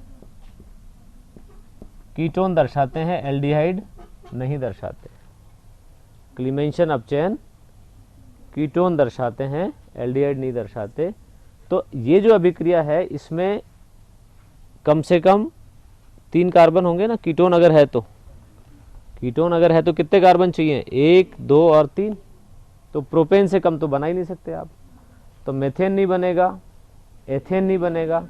[SPEAKER 1] कीटोन दर्शाते हैं, एल्डिहाइड नहीं दर्शाते। क्लीमेंशन अपचयन कीटोन दर्शाते हैं, एल्डिहाइड नहीं दर्शाते। तो ये जो अभिक्रिया है इसमें कम से कम 3 कार्बन होंगे ना। कीटोन अगर है तो कितने कार्बन चाहिए? 1, 2 और 3। तो प्रोपेन से कम तो बना ही नहीं सकते आप। तो मेथेन नहीं बनेगा, एथेन नहीं बनेगा।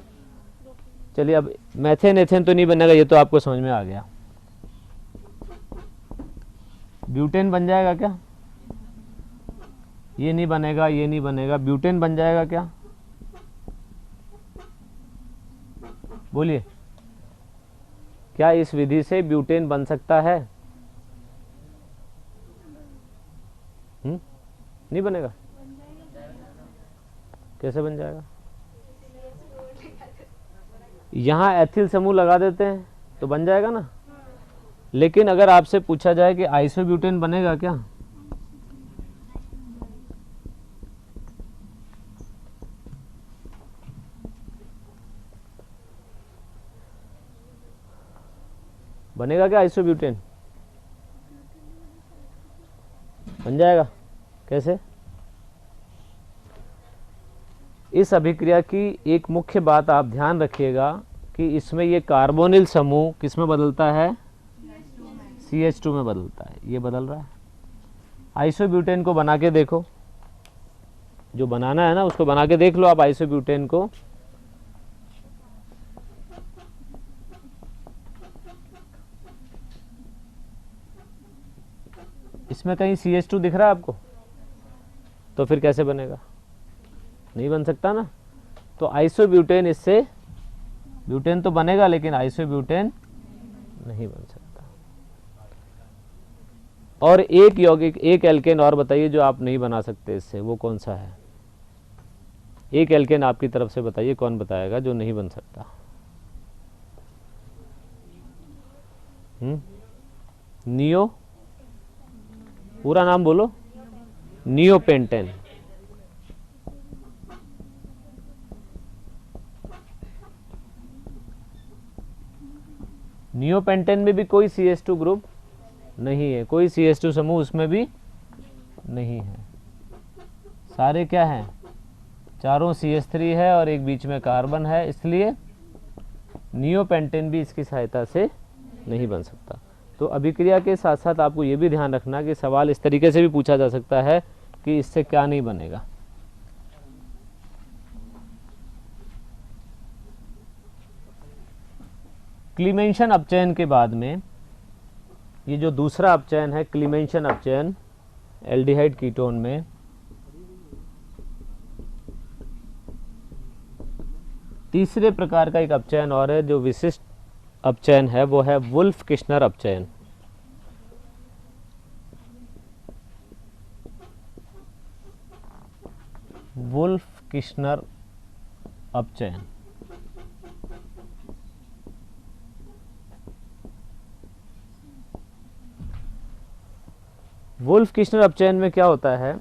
[SPEAKER 1] चलिए, अब मेथेन एथेन तो नहीं बनेगा, ये तो आपको समझ में आ गया। ब्यूटेन बन जाएगा क्या? ये नहीं बनेगा, ये नहीं बनेगा। ब्यूटेन बन जाएगा क्या? बोलिए, क्या इस विधि से ब्यूटेन बन सकता है? नहीं बनेगा। कैसे बन जाएगा? यहां एथिल समूह लगा देते हैं तो बन जाएगा ना। लेकिन अगर आपसे पूछा जाए कि आइसोब्यूटेन बनेगा क्या? बनेगा क्या आइसोब्यूटेन? बन जाएगा। कैसे? इस अभिक्रिया की एक मुख्य बात आप ध्यान रखिएगा कि इसमें ये कार्बोनिल समूह किस में बदलता है? CH2 में बदलता है। ये बदल रहा है। आइसोब्यूटेन को बना के देखो, जो बनाना है ना उसको बना के देख लो आप आइसोब्यूटेन को। इसमें कहीं CH2 दिख रहा है आपको? तो फिर कैसे बनेगा? नहीं बन सकता ना। तो आइसोब्यूटेन, इससे ब्यूटेन तो बनेगा लेकिन आइसोब्यूटेन नहीं बन सकता। और एक यौगिक, एक एल्केन और बताइए जो आप नहीं बना सकते इससे, वो कौन सा है? एक एल्केन आपकी तरफ से बताइए, कौन बताएगा जो नहीं बन सकता? नियो, पूरा नाम बोलो। नियोपेंटेन। नियोपेंटेन में भी कोई CH2 ग्रुप नहीं है, कोई CH2 समूह उसमें भी नहीं है। सारे क्या हैं? चारों CH3 है और एक बीच में कार्बन है, इसलिए नियोपेंटेन भी इसकी सहायता से नहीं बन सकता। तो अभिक्रिया के साथ साथ आपको ये भी ध्यान रखना कि सवाल इस तरीके से भी पूछा जा सकता है कि इससे क्या नहीं बनेगा। क्लीमेंशन अपचयन के बाद में ये जो दूसरा अपचयन है, क्लीमेंशन अपचयन एल्डिहाइड कीटोन में, तीसरे प्रकार का एक अपचयन और है जो विशिष्ट अपचयन है, वो है वुल्फ किश्नर अपचयन। वुल्फ किश्नर अपचयन। वुल्फ किश्नर अपचयन में क्या होता है?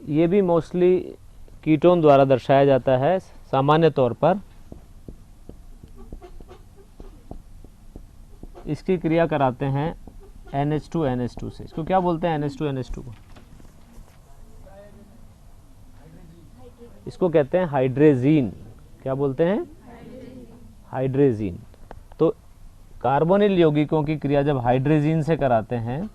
[SPEAKER 1] ये भी मोस्टली कीटोन द्वारा दर्शाया जाता है। सामान्य तौर पर इसकी क्रिया कराते हैं NH2NH2 से। इसको क्या बोलते हैं? NH2NH2 को इसको कहते हैं हाइड्रेजीन। क्या बोलते हैं? हाइड्रेजीन। तो कार्बोनिल यौगिकों की क्रिया जब हाइड्रेजीन से कराते हैं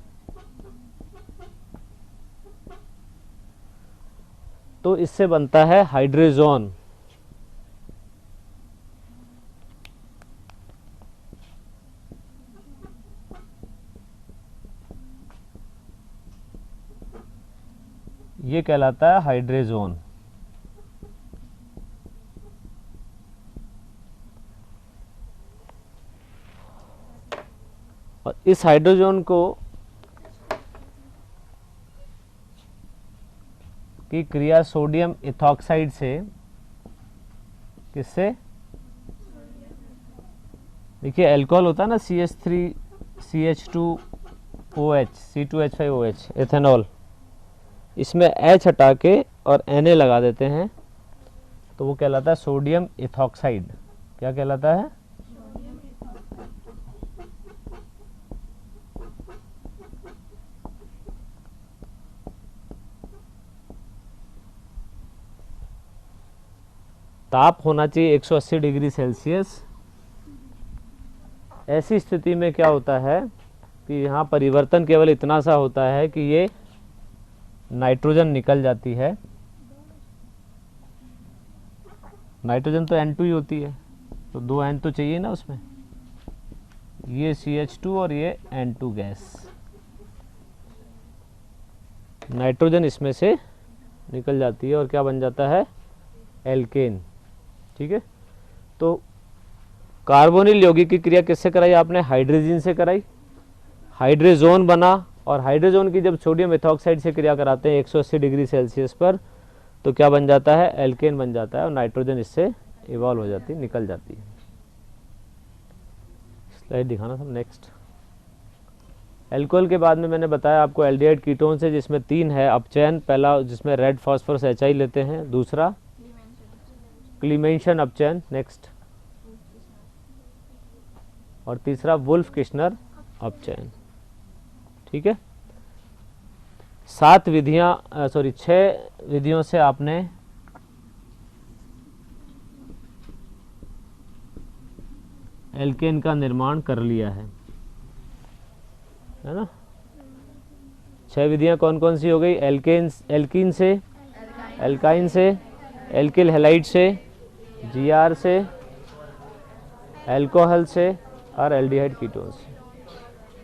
[SPEAKER 1] तो इससे बनता है हाइड्रेजोन। ये कहलाता है हाइड्रेजोन। और इस हाइड्रोजन को की क्रिया सोडियम इथॉक्साइड से, किससे? देखिए अल्कोहल होता है ना CH3 CH2OH C2H5OH एथेनॉल, इसमें H हटा के और Na लगा देते हैं तो वो कहलाता है सोडियम इथॉक्साइड। क्या कहलाता है? ताप होना चाहिए 180 डिग्री सेल्सियस। ऐसी स्थिति में क्या होता है कि यहाँ परिवर्तन केवल इतना सा होता है कि ये नाइट्रोजन निकल जाती है। नाइट्रोजन तो N2 ही होती है, तो 2 N तो चाहिए ना उसमें। ये CH2 और ये N2 गैस, नाइट्रोजन इसमें से निकल जाती है और क्या बन जाता है? एल्केन। ठीक है। तो कार्बोनिल यौगिक की क्रिया किससे कराई आपने? हाइड्रोजन से कराई, हाइड्रेजोन बना। और हाइड्रोजन की जब सोडियम इथॉक्साइड से क्रिया कराते हैं 180 डिग्री सेल्सियस पर तो क्या बन जाता है? एल्केन बन जाता है और नाइट्रोजन इससे इवॉल्व हो जाती है, निकल जाती है। स्लाइड दिखाना सब। नेक्स्ट, एल्कोहल के बाद में मैंने बताया आपको एल्डिहाइड कीटोन से, जिसमें 3 है अपचयन। पहला जिसमें रेड फास्फोरस HI लेते हैं, दूसरा क्लीमेंशन अपचयन, नेक्स्ट और तीसरा वुल्फ किश्नर अपचयन। ठीक है, 6 विधियों से आपने एल्केन का निर्माण कर लिया है ना। 6 विधियां कौन कौन सी हो गई? एल्कीन से, एल्काइन से, एल्किल हैलाइड से, जीआर से, अल्कोहल से और एल्डिहाइड कीटोन से।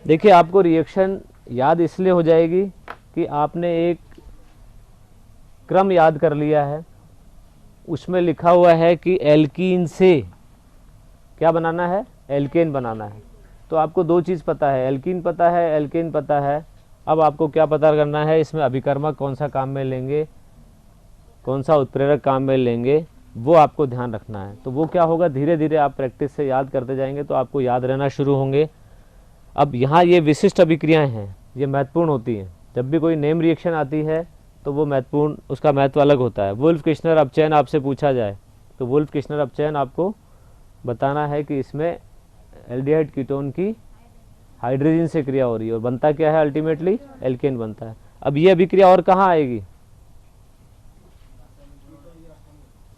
[SPEAKER 1] देखिए, आपको रिएक्शन याद इसलिए हो जाएगी कि आपने एक क्रम याद कर लिया है। उसमें लिखा हुआ है कि एल्कीन से क्या बनाना है? एल्केन बनाना है। तो आपको 2 चीज़ पता है, एल्कीन पता है, एल्केन पता है। अब आपको क्या पता करना है? इसमें अभिकर्मक कौन सा काम में लेंगे, कौन सा उत्प्रेरक काम में लेंगे, वो आपको ध्यान रखना है। तो वो क्या होगा, धीरे धीरे आप प्रैक्टिस से याद करते जाएंगे तो आपको याद रहना शुरू होंगे। अब यहाँ ये विशिष्ट अभिक्रियाएं हैं, ये महत्वपूर्ण होती हैं। जब भी कोई नेम रिएक्शन आती है तो वो महत्वपूर्ण, उसका महत्व अलग होता है। वुल्फ किश्नर अपचयन आपसे पूछा जाए तो वुल्फ किश्नर अपचयन आपको बताना है कि इसमें एल्डिहाइड कीटोन की हाइड्रोजन से क्रिया हो रही है और बनता क्या है? अल्टीमेटली एल्केन बनता है। अब ये अभिक्रिया और कहाँ आएगी?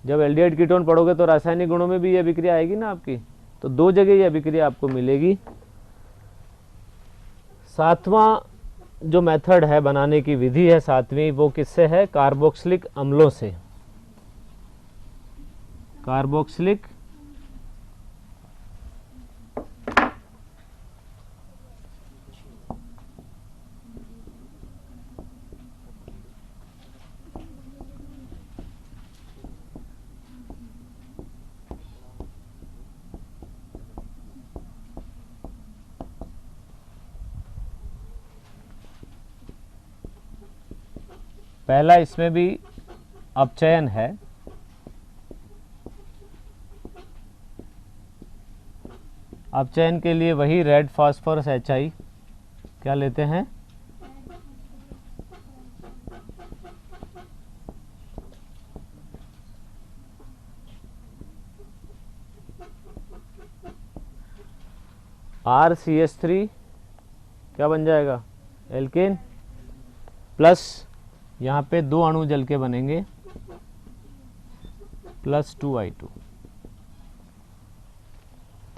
[SPEAKER 1] जब एल्डिहाइड कीटोन पढ़ोगे तो रासायनिक गुणों में भी ये अभिक्रिया आएगी ना आपकी। तो 2 जगह ये अभिक्रिया आपको मिलेगी। 7वां जो मेथड है बनाने की विधि है 7वीं, वो किससे है? कार्बोक्सिलिक अम्लों से। कार्बोक्सिलिक पहला इसमें भी अपचयन है। अपचयन के लिए वही रेड फास्फोरस HI क्या लेते हैं? RCH3 क्या बन जाएगा? एल्केन प्लस यहाँ पे 2 अणु जल के बनेंगे प्लस 2I2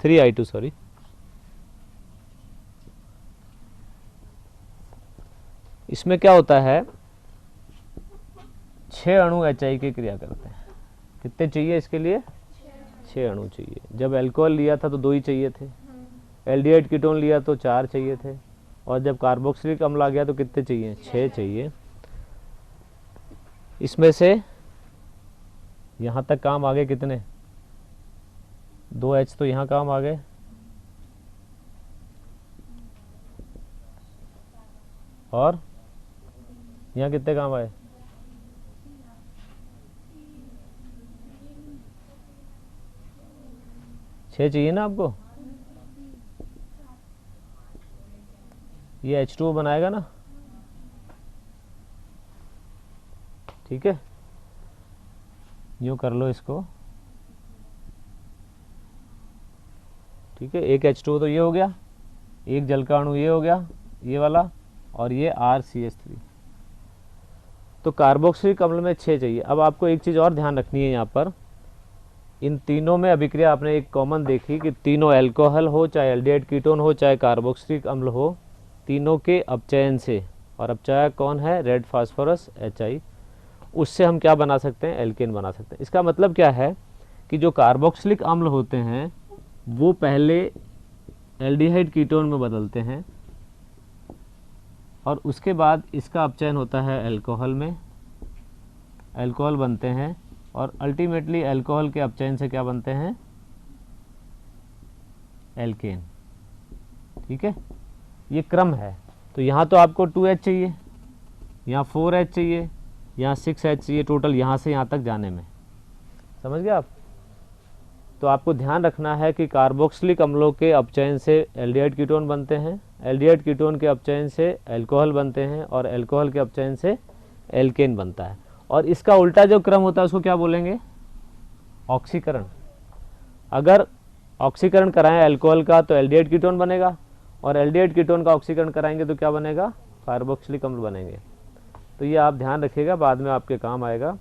[SPEAKER 1] 3I2 सॉरी। इसमें क्या होता है? 6 अणु HI की क्रिया करते हैं। कितने चाहिए इसके लिए? 6 अणु चाहिए। जब अल्कोहल लिया था तो 2 ही चाहिए थे, एल्डिहाइड कीटोन लिया तो 4 चाहिए थे, और जब कार्बोक्सिलिक अम्ल आ गया तो कितने चाहिए? 6 चाहिए। इसमें से यहाँ तक काम आ गए कितने? 2H तो यहाँ काम आ गए, और यहाँ कितने काम आए? 6 चाहिए ना आपको। ये H2O बनाएगा ना, ठीक है। यूँ कर लो इसको, ठीक है। एक H2O तो ये हो गया, एक जल का अणु ये हो गया, ये वाला, और ये RCH3। तो कार्बोक्सिलिक अम्ल में 6 चाहिए। अब आपको एक चीज़ और ध्यान रखनी है यहाँ पर, इन तीनों में अभिक्रिया आपने एक कॉमन देखी कि तीनों अल्कोहल हो, चाहे एल्डिहाइड कीटोन हो, चाहे कार्बोक्सिलिक अम्ल हो, तीनों के अपचयन से, और अपचयक कौन है? Red phosphorus HI। उससे हम क्या बना सकते हैं? एल्केन बना सकते हैं। इसका मतलब क्या है कि जो कार्बोक्सिलिक अम्ल होते हैं वो पहले एल्डिहाइड कीटोन में बदलते हैं और उसके बाद इसका अपचयन होता है अल्कोहल में, अल्कोहल बनते हैं, और अल्टीमेटली अल्कोहल के अपचयन से क्या बनते हैं? एल्केन। ठीक है, ये क्रम है। तो यहाँ तो आपको 2H चाहिए, यहाँ 4H चाहिए, यहाँ 6H चाहिए, टोटल यहाँ से यहाँ तक जाने में। समझ गए आप? तो आपको ध्यान रखना है कि कार्बोक्सिलिक अम्लों के अपचयन से एल्डिहाइड कीटोन बनते हैं, एल्डिहाइड कीटोन के अपचयन से अल्कोहल बनते हैं, और अल्कोहल के अपचयन से एल्केन बनता है। और इसका उल्टा जो क्रम होता है उसको क्या बोलेंगे? ऑक्सीकरण। अगर ऑक्सीकरण कराएं अल्कोहल का तो एल्डिहाइड कीटोन बनेगा, और एल्डिहाइड कीटोन का ऑक्सीकरण कराएंगे तो क्या बनेगा, कार्बोक्सिलिक अम्ल बनेंगे। तो ये आप ध्यान रखिएगा, बाद में आपके काम आएगा।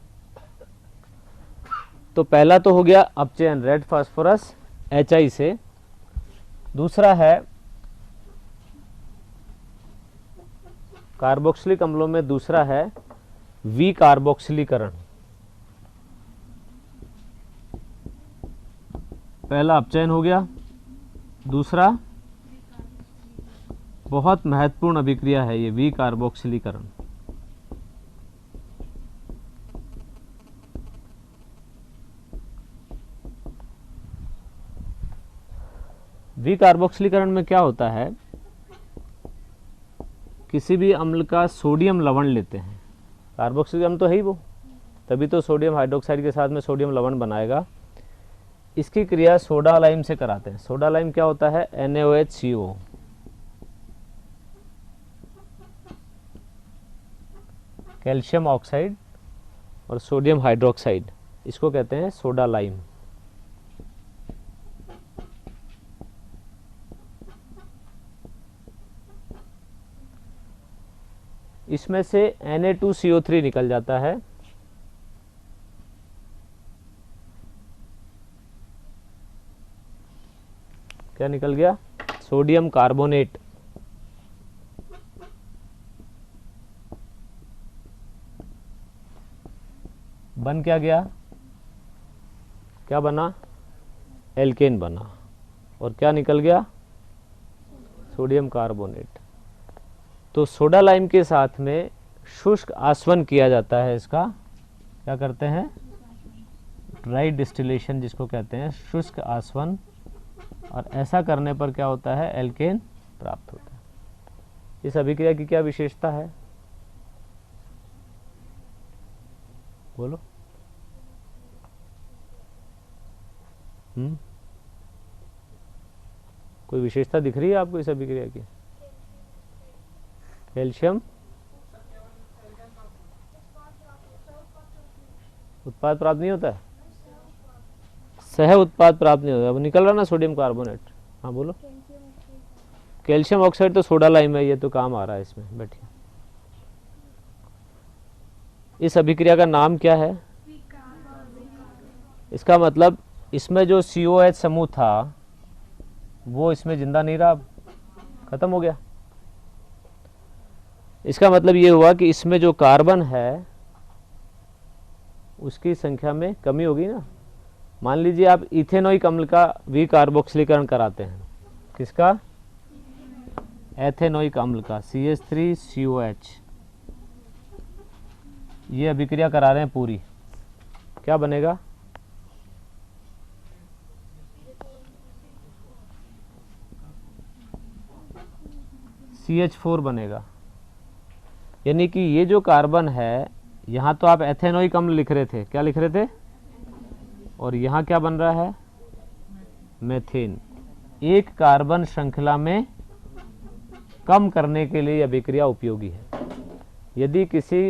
[SPEAKER 1] तो पहला तो हो गया अपचयन रेड फास्फोरस HI से। दूसरा है कार्बोक्सिलिक अम्लों में दूसरा है विकार्बोक्सिलीकरण। पहला अपचयन हो गया, दूसरा बहुत महत्वपूर्ण अभिक्रिया है ये विकार्बोक्सिलीकरण। विकार्बोक्सिलीकरण में क्या होता है, किसी भी अम्ल का सोडियम लवण लेते हैं, कार्बोक्सिलिक अम्ल तो है ही वो, तभी तो सोडियम हाइड्रोक्साइड के साथ में सोडियम लवण बनाएगा। इसकी क्रिया सोडा लाइम से कराते हैं। सोडा लाइम क्या होता है, NaOHCO, कैल्शियम ऑक्साइड और सोडियम हाइड्रोक्साइड, इसको कहते हैं सोडा लाइम। इसमें से Na2CO3 निकल जाता है। क्या निकल गया, सोडियम कार्बोनेट। बन क्या गया, क्या बना, एल्केन बना। और क्या निकल गया, सोडियम कार्बोनेट। तो सोडा लाइम के साथ में शुष्क आसवन किया जाता है इसका, क्या करते हैं, ड्राई डिस्टिलेशन जिसको कहते हैं, शुष्क आसवन। और ऐसा करने पर क्या होता है, एल्केन प्राप्त होता है। इस अभिक्रिया की क्या विशेषता है, बोलो। कोई विशेषता दिख रही है आपको इस अभिक्रिया की? कैल्शियम उत्पाद प्राप्त नहीं होता है, सह उत्पाद प्राप्त नहीं होता। अब निकल रहा ना सोडियम कार्बोनेट। हाँ बोलो। कैल्शियम ऑक्साइड तो सोडा लाइम है, ये तो काम आ रहा है इसमें, बैठिए। इस अभिक्रिया का नाम क्या है, इसका मतलब इसमें जो COH समूह था वो इसमें जिंदा नहीं रहा, खत्म हो गया। इसका मतलब ये हुआ कि इसमें जो कार्बन है उसकी संख्या में कमी होगी ना। मान लीजिए आप इथेनोइक अम्ल का विकार्बोक्सिलीकरण कराते हैं, किसका, एथेनोइक अम्ल का, CH3COH। ये अभिक्रिया करा रहे हैं पूरी, क्या बनेगा, CH4 बनेगा। यानी कि ये जो कार्बन है, यहाँ तो आप एथेनोइक अम्ल लिख रहे थे, क्या लिख रहे थे, और यहाँ क्या बन रहा है, मेथेन। एक कार्बन श्रृंखला में कम करने के लिए अभिक्रिया उपयोगी है। यदि किसी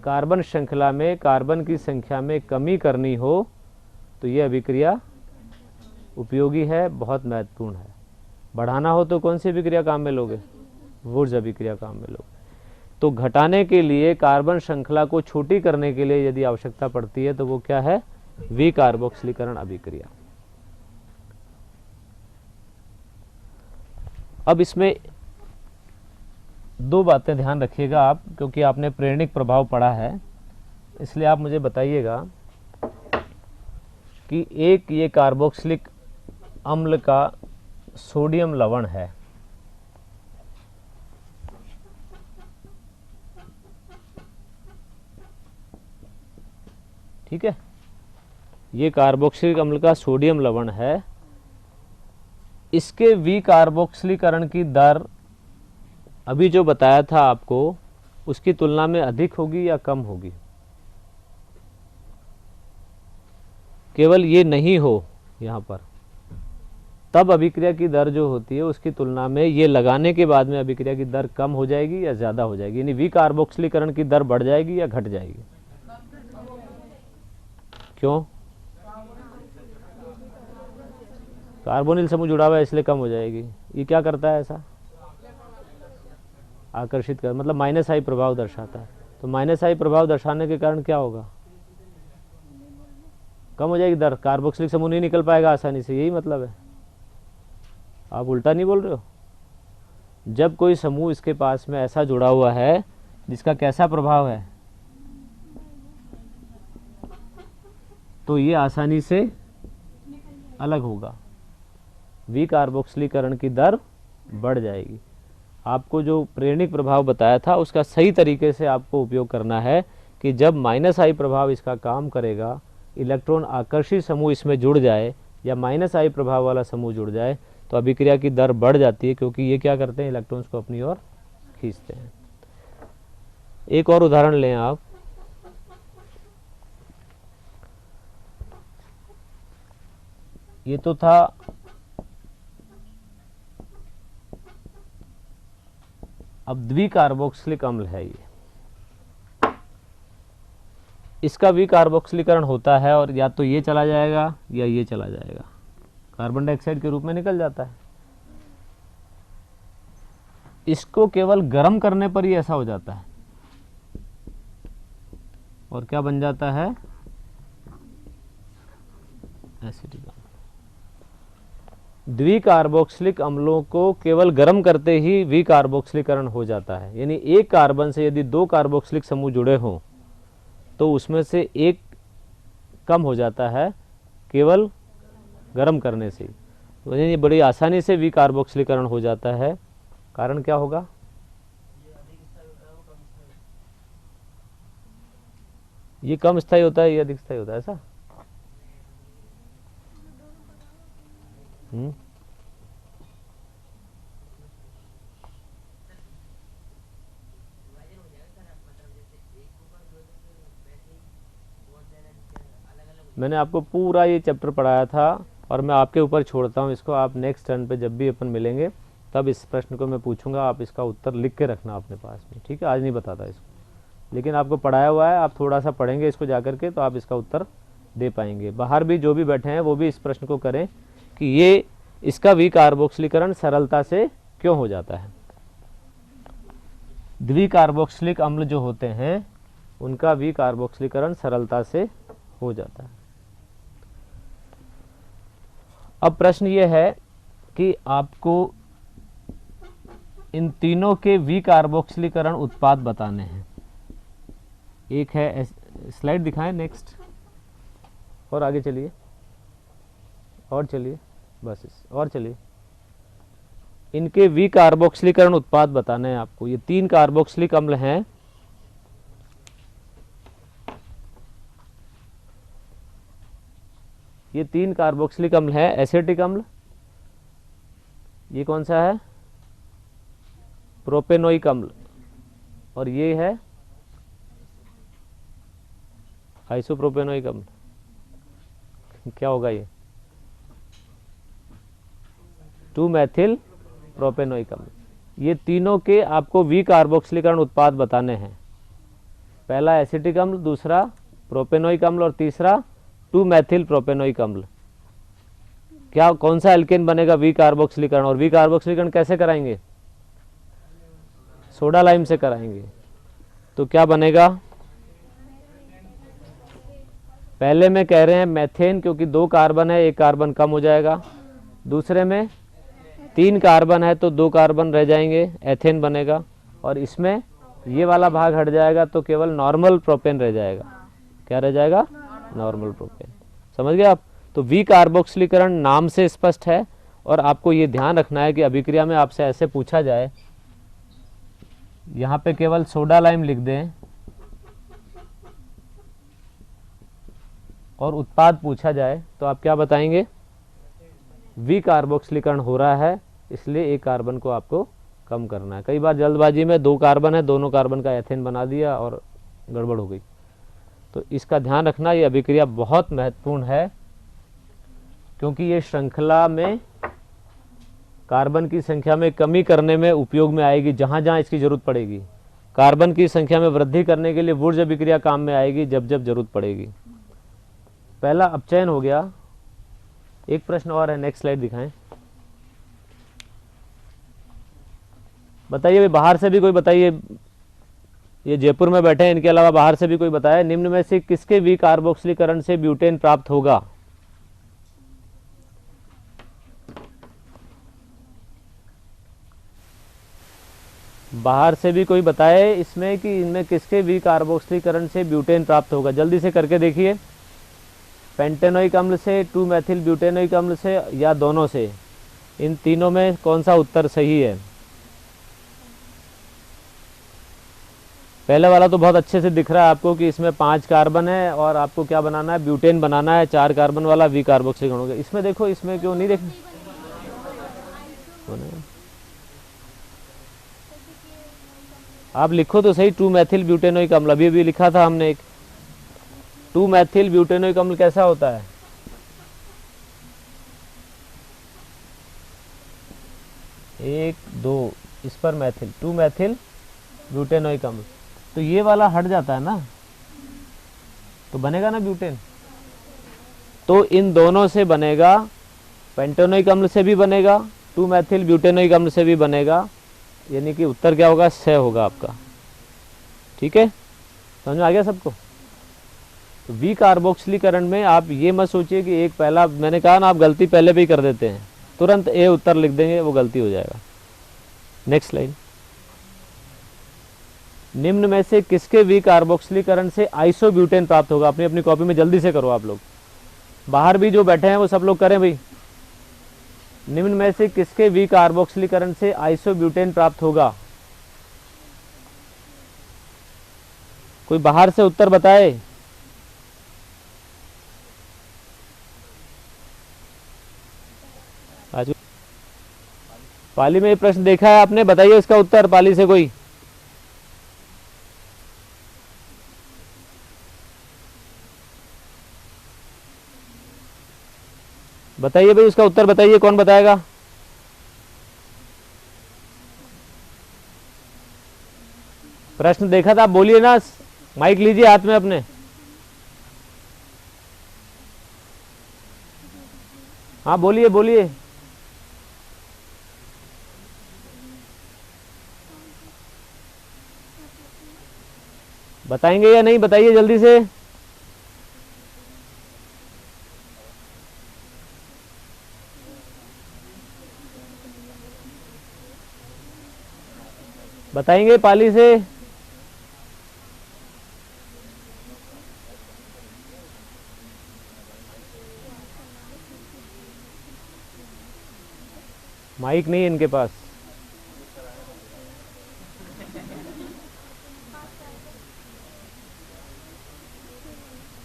[SPEAKER 1] कार्बन श्रृंखला में कार्बन की संख्या में कमी करनी हो तो यह अभिक्रिया उपयोगी है, बहुत महत्वपूर्ण है। बढ़ाना हो तो कौन सी अभिक्रिया काम में लोगे, वुड्स अभिक्रिया काम में लोगे। तो घटाने के लिए, कार्बन श्रृंखला को छोटी करने के लिए यदि आवश्यकता पड़ती है तो वो क्या है, विकार्बोक्सिलीकरण अभिक्रिया। अब इसमें दो बातें ध्यान रखिएगा आप, क्योंकि आपने प्रेरणिक प्रभाव पढ़ा है, इसलिए आप मुझे बताइएगा कि एक ये कार्बोक्सिलिक अम्ल का सोडियम लवण है, ठीक है, ये कार्बोक्सिलिक अम्ल का सोडियम लवण है। इसके विकार्बोक्सिलीकरण की दर अभी जो बताया था आपको उसकी तुलना में अधिक होगी या कम होगी? केवल ये नहीं हो यहाँ पर, तब अभिक्रिया की दर जो होती है उसकी तुलना में ये लगाने के बाद में अभिक्रिया की दर कम हो जाएगी या ज़्यादा हो जाएगी, यानी विकार्बोक्सिलीकरण की दर बढ़ जाएगी या घट जाएगी? क्यों? कार्बोनिल समूह जुड़ा हुआ है इसलिए कम हो जाएगी। ये क्या करता है ऐसा, आकर्षित कर, मतलब माइनस आई प्रभाव दर्शाता है। तो माइनस आई प्रभाव दर्शाने के कारण क्या होगा, कम हो जाएगी दर, कार्बोक्सिलिक समूह नहीं निकल पाएगा आसानी से, यही मतलब है। आप उल्टा नहीं बोल रहे हो। जब कोई समूह इसके पास में ऐसा जुड़ा हुआ है जिसका कैसा प्रभाव है, तो ये आसानी से अलग होगा, विकार्बोक्सिलीकरण की दर बढ़ जाएगी। आपको जो प्रेरणिक प्रभाव बताया था उसका सही तरीके से आपको उपयोग करना है कि जब माइनस आई प्रभाव इसका काम करेगा, इलेक्ट्रॉन आकर्षित समूह इसमें जुड़ जाए या माइनस आई प्रभाव वाला समूह जुड़ जाए, तो अभिक्रिया की दर बढ़ जाती है, क्योंकि ये क्या करते हैं, इलेक्ट्रॉन्स को अपनी ओर खींचते हैं। एक और उदाहरण लें आप, ये तो था अब द्विकार्बोक्सिलिक अम्ल है, ये इसका विकार्बोक्सिलीकरण होता है और या तो ये चला जाएगा या ये चला जाएगा, कार्बन डाइऑक्साइड के रूप में निकल जाता है। इसको केवल गर्म करने पर ही ऐसा हो जाता है और क्या बन जाता है, एसिटिक अम्ल। द्विकार्बोक्सिलिक अम्लों को केवल गर्म करते ही विकार्बोक्सिलीकरण हो जाता है, यानी एक कार्बन से यदि दो कार्बोक्सिलिक समूह जुड़े हों तो उसमें से एक कम हो जाता है केवल गर्म करने से। तो ये बड़ी आसानी से विकार्बोक्सिलीकरण हो जाता है। कारण क्या होगा, ये कम स्थायी होता है, ये अधिक स्थायी होता है, ऐसा। मैंने आपको पूरा ये चैप्टर पढ़ाया था और मैं आपके ऊपर छोड़ता हूँ इसको। आप नेक्स्ट टर्न पे जब भी अपन मिलेंगे तब इस प्रश्न को मैं पूछूंगा, आप इसका उत्तर लिख के रखना अपने पास में, ठीक है। आज नहीं बताता इसको, लेकिन आपको पढ़ाया हुआ है, आप थोड़ा सा पढ़ेंगे इसको जा करके तो आप इसका उत्तर दे पाएंगे। बाहर भी जो भी बैठे हैं वो भी इस प्रश्न को करें कि ये इसका विकार्बोक्सिलीकरण सरलता से क्यों हो जाता है। द्विकार्बोक्सिलिक अम्ल जो होते हैं उनका विकार्बोक्सिलीकरण सरलता से हो जाता है। अब प्रश्न ये है कि आपको इन तीनों के विकार्बोक्सिलीकरण उत्पाद बताने हैं। एक है, स्लाइड दिखाएं नेक्स्ट, और आगे चलिए, और चलिए, बस और चलिए। इनके विकार्बोक्सिलीकरण उत्पाद बताने हैं आपको। ये तीन कार्बोक्सिलिक अम्ल हैं, ये तीन कार्बोक्सिलिक अम्ल है। एसिटिक अम्ल, ये कौन सा है, प्रोपेनोइक अम्ल, और ये है आइसोप्रोपेनोइक अम्ल। क्या होगा ये, 2-मेथिल प्रोपेनोइक अम्ल। ये तीनों के आपको विकार्बोक्सिलीकरण उत्पाद बताने हैं। पहला एसिटिक अम्ल, दूसरा प्रोपेनोइक अम्ल और तीसरा 2-मेथिल प्रोपेनोइक अम्ल। क्या, कौन सा एल्केन बनेगा, विकार्बोक्सिलीकरण। और विकार्बोक्सिलीकरण कैसे कराएंगे, सोडा लाइम से कराएंगे। तो क्या बनेगा, पहले में कह रहे हैं मेथेन, क्योंकि 2 कार्बन है, 1 कार्बन कम हो जाएगा। दूसरे में 3 कार्बन है तो 2 कार्बन रह जाएंगे, एथेन बनेगा। और इसमें ये वाला भाग हट जाएगा तो केवल नॉर्मल प्रोपेन रह जाएगा। क्या रह जाएगा, नॉर्मल प्रोपेन। समझ गए आप। तो विकार्बोक्सिलीकरण नाम से स्पष्ट है, और आपको ये ध्यान रखना है कि अभिक्रिया में आपसे ऐसे पूछा जाए, यहाँ पे केवल सोडा लाइम लिख दें और उत्पाद पूछा जाए तो आप क्या बताएंगे, विकार्बोक्सिलीकरण हो रहा है, इसलिए 1 कार्बन को आपको कम करना है। कई बार जल्दबाजी में 2 कार्बन है, दोनों कार्बन का एथेन बना दिया और गड़बड़ हो गई। तो इसका ध्यान रखना, ये अभिक्रिया बहुत महत्वपूर्ण है, क्योंकि ये श्रृंखला में कार्बन की संख्या में कमी करने में उपयोग में आएगी, जहाँ जहाँ इसकी जरूरत पड़ेगी। कार्बन की संख्या में वृद्धि करने के लिए वुर्ज अभिक्रिया काम में आएगी, जब जब जरूरत पड़ेगी। पहला अपचयन हो गया, एक प्रश्न और है, नेक्स्ट स्लाइड दिखाएं। बताइए भाई, बाहर से भी कोई बताइए, ये जयपुर में बैठे हैं, इनके अलावा बाहर से भी कोई बताए, निम्न में से किसके वी कार्बोक्सिलीकरण से ब्यूटेन प्राप्त होगा? बाहर से भी कोई बताए इसमें कि इनमें किसके वी कार्बोक्सिलीकरण से ब्यूटेन प्राप्त होगा, जल्दी से करके देखिए। पेंटेनोइक अम्ल से, 2 मेथिल ब्यूटेनोइक अम्ल से, या दोनों से? इन तीनों में कौन सा उत्तर सही है? पहले वाला तो बहुत अच्छे से दिख रहा है आपको कि इसमें 5 कार्बन है और आपको क्या बनाना है, ब्यूटेन बनाना है। 4 कार्बन वाला वी कार्बोक्सिलीकरण हो गया। इसमें देखो, इसमें क्यों नहीं देखना, आप लिखो तो सही, 2 मेथिल ब्यूटेनोइक अम्ल, अभी भी लिखा था हमने एक। 2 मेथिल ब्यूटेनोइक अम्ल कैसा होता है? एक दो, इस पर मेथिल, 2 मेथिल ब्यूटेनोइक अम्ल, तो ये वाला हट जाता है ना, तो बनेगा ना ब्यूटेन। तो इन दोनों से बनेगा, पेंटेनोइक अम्ल से भी बनेगा, 2 मेथिल ब्यूटेनोइक अम्ल से भी बनेगा, यानी कि उत्तर क्या होगा, 6 होगा आपका। ठीक है, समझ में आ गया सबको? तो वी कार्बोक्सिलीकरण में आप ये मत सोचिए कि एक पहला, मैंने कहा ना, आप गलती पहले भी कर देते हैं, तुरंत ए उत्तर लिख देंगे, वो गलती हो जाएगा। नेक्स्ट लाइन, निम्न में से किसके वी कार्बोक्सिलीकरण से आइसोब्यूटेन प्राप्त होगा? अपनी अपनी कॉपी में जल्दी से करो आप लोग, बाहर भी जो बैठे हैं वो सब लोग करें भाई। निम्न में से किसके वी कार्बोक्सिलीकरण से आइसोब्यूटेन प्राप्त होगा? कोई बाहर से उत्तर बताए। आज पाली में ये प्रश्न देखा है आपने, बताइए इसका उत्तर पाली से कोई। बताइए भाई, उसका उत्तर बताइए, कौन बताएगा? प्रश्न देखा था, आप बोलिए ना, माइक लीजिए हाथ में अपने। हाँ बोलिए बोलिए। बताएंगे या नहीं, बताइए जल्दी से। बताएंगे पाली से। माइक नहीं है इनके पास।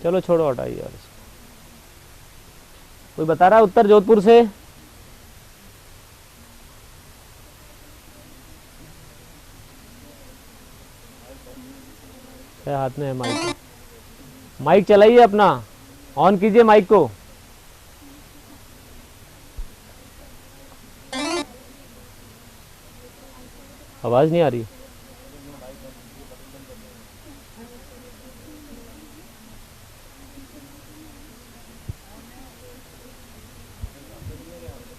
[SPEAKER 1] चलो छोड़ो, हटाइए यार। कोई बता रहा है उत्तर जोधपुर से? क्या हाथ में है माइक? माइक चलाइए अपना, ऑन कीजिए माइक को। आवाज नहीं आ रही।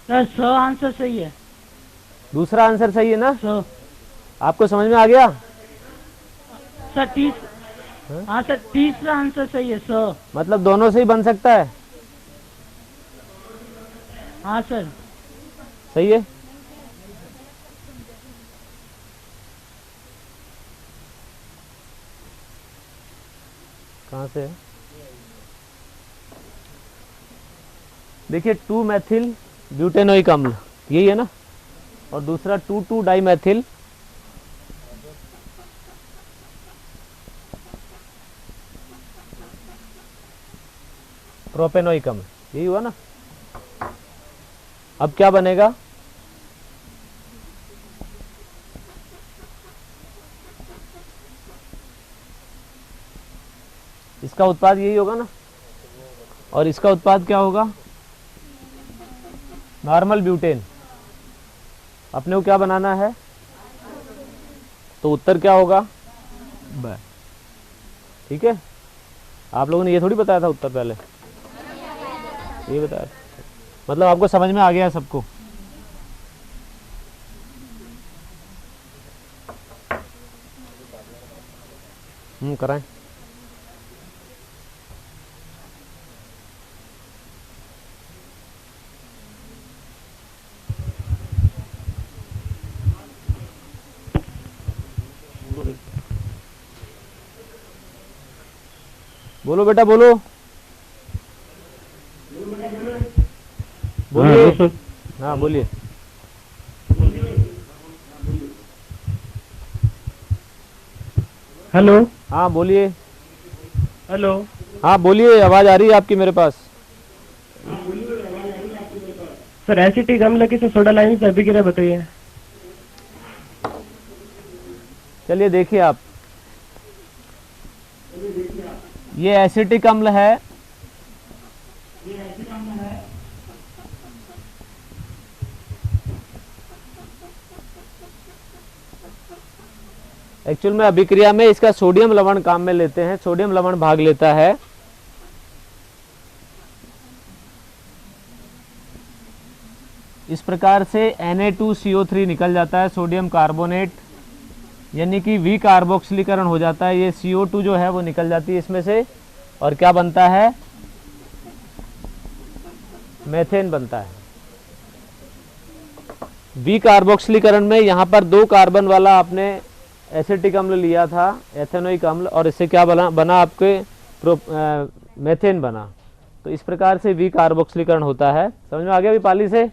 [SPEAKER 2] सर 100 आंसर सही है।
[SPEAKER 1] दूसरा आंसर सही है ना?
[SPEAKER 2] 100
[SPEAKER 1] आपको समझ में आ गया?
[SPEAKER 2] सर 30। हाँ सर, तीसरा आंसर सही है, 100।
[SPEAKER 1] मतलब दोनों से ही बन सकता है?
[SPEAKER 2] हाँ सर।
[SPEAKER 1] सही है। कहाँ से है? देखिए, 2 मेथिल ब्यूटेनोइक अम्ल, यही है ना, और दूसरा 2,2 डाइमेथिल प्रोपेनोइक अम्ल, यही हुआ ना। अब क्या बनेगा? इसका उत्पाद यही होगा ना, और इसका उत्पाद क्या होगा? Normal butane. अपने को क्या बनाना है, तो उत्तर क्या होगा? ठीक है, आप लोगों ने ये थोड़ी बताया था उत्तर, पहले ये बताया था। मतलब आपको समझ में आ गया है सबको? कराएं। बोलो बेटा बोलो, बोलिए।
[SPEAKER 2] हाँ,
[SPEAKER 1] हाँ बोलिए।
[SPEAKER 2] हेलो।
[SPEAKER 1] हाँ बोलिए।
[SPEAKER 2] हेलो।
[SPEAKER 1] हाँ बोलिए, आवाज़ आ रही है आपकी मेरे पास।
[SPEAKER 2] सर एसिटिक अम्ल की सोडा लाइन से अभिक्रिया बताइए।
[SPEAKER 1] चलिए देखिए आप, ये एसिटिक अम्ल है। एक्चुअल में अभिक्रिया में इसका सोडियम लवण काम में लेते हैं, सोडियम लवण भाग लेता है। इस प्रकार से Na2CO3 निकल जाता है, सोडियम कार्बोनेट, यानी कि वी कार्बोक्सिलीकरण हो जाता है। ये CO2 जो है वो निकल जाती है इसमें से, और क्या बनता है? मेथेन बनता है। वी कार्बोक्सिलीकरण में यहाँ पर 2 कार्बन वाला आपने एसिटिक अम्ल लिया था, एथेनोइक अम्ल, और इससे क्या बना आपके मेथेन बना। तो इस प्रकार से वी कार्बोक्सिलीकरण होता है। समझ में आ गया अभी पाली से?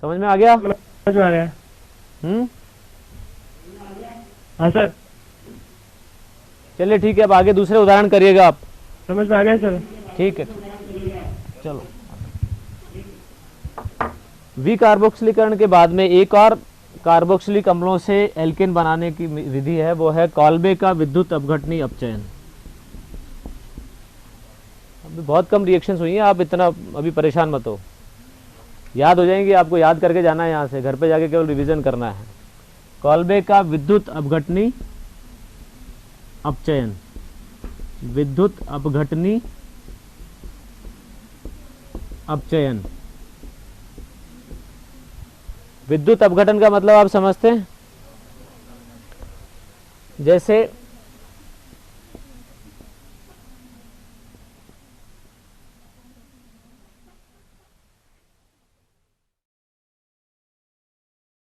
[SPEAKER 1] समझ में आ गया?
[SPEAKER 2] समझ में आ गया। हाँ सर।
[SPEAKER 1] चलिए ठीक है, अब आगे दूसरे उदाहरण करिएगा आप।
[SPEAKER 2] समझ में आ गया सर।
[SPEAKER 1] ठीक है, चलो। वी कार्बोक्सिलीकरण के बाद में एक और कार्बोक्सिलिक अम्लों से एल्केन बनाने की विधि है, वो है कॉल्बे का विद्युत अपघटनी अपचयन। अभी बहुत कम रिएक्शंस हुई हैं, आप इतना अभी परेशान मत हो, याद हो जाएंगी। आपको याद करके जाना है, यहाँ से घर पे जाके केवल रिवीजन करना है। कॉल्बे का विद्युत अपघटनी अपचयन, विद्युत अपघटनी अपचयन। विद्युत अपघटन का मतलब आप समझते हैं? जैसे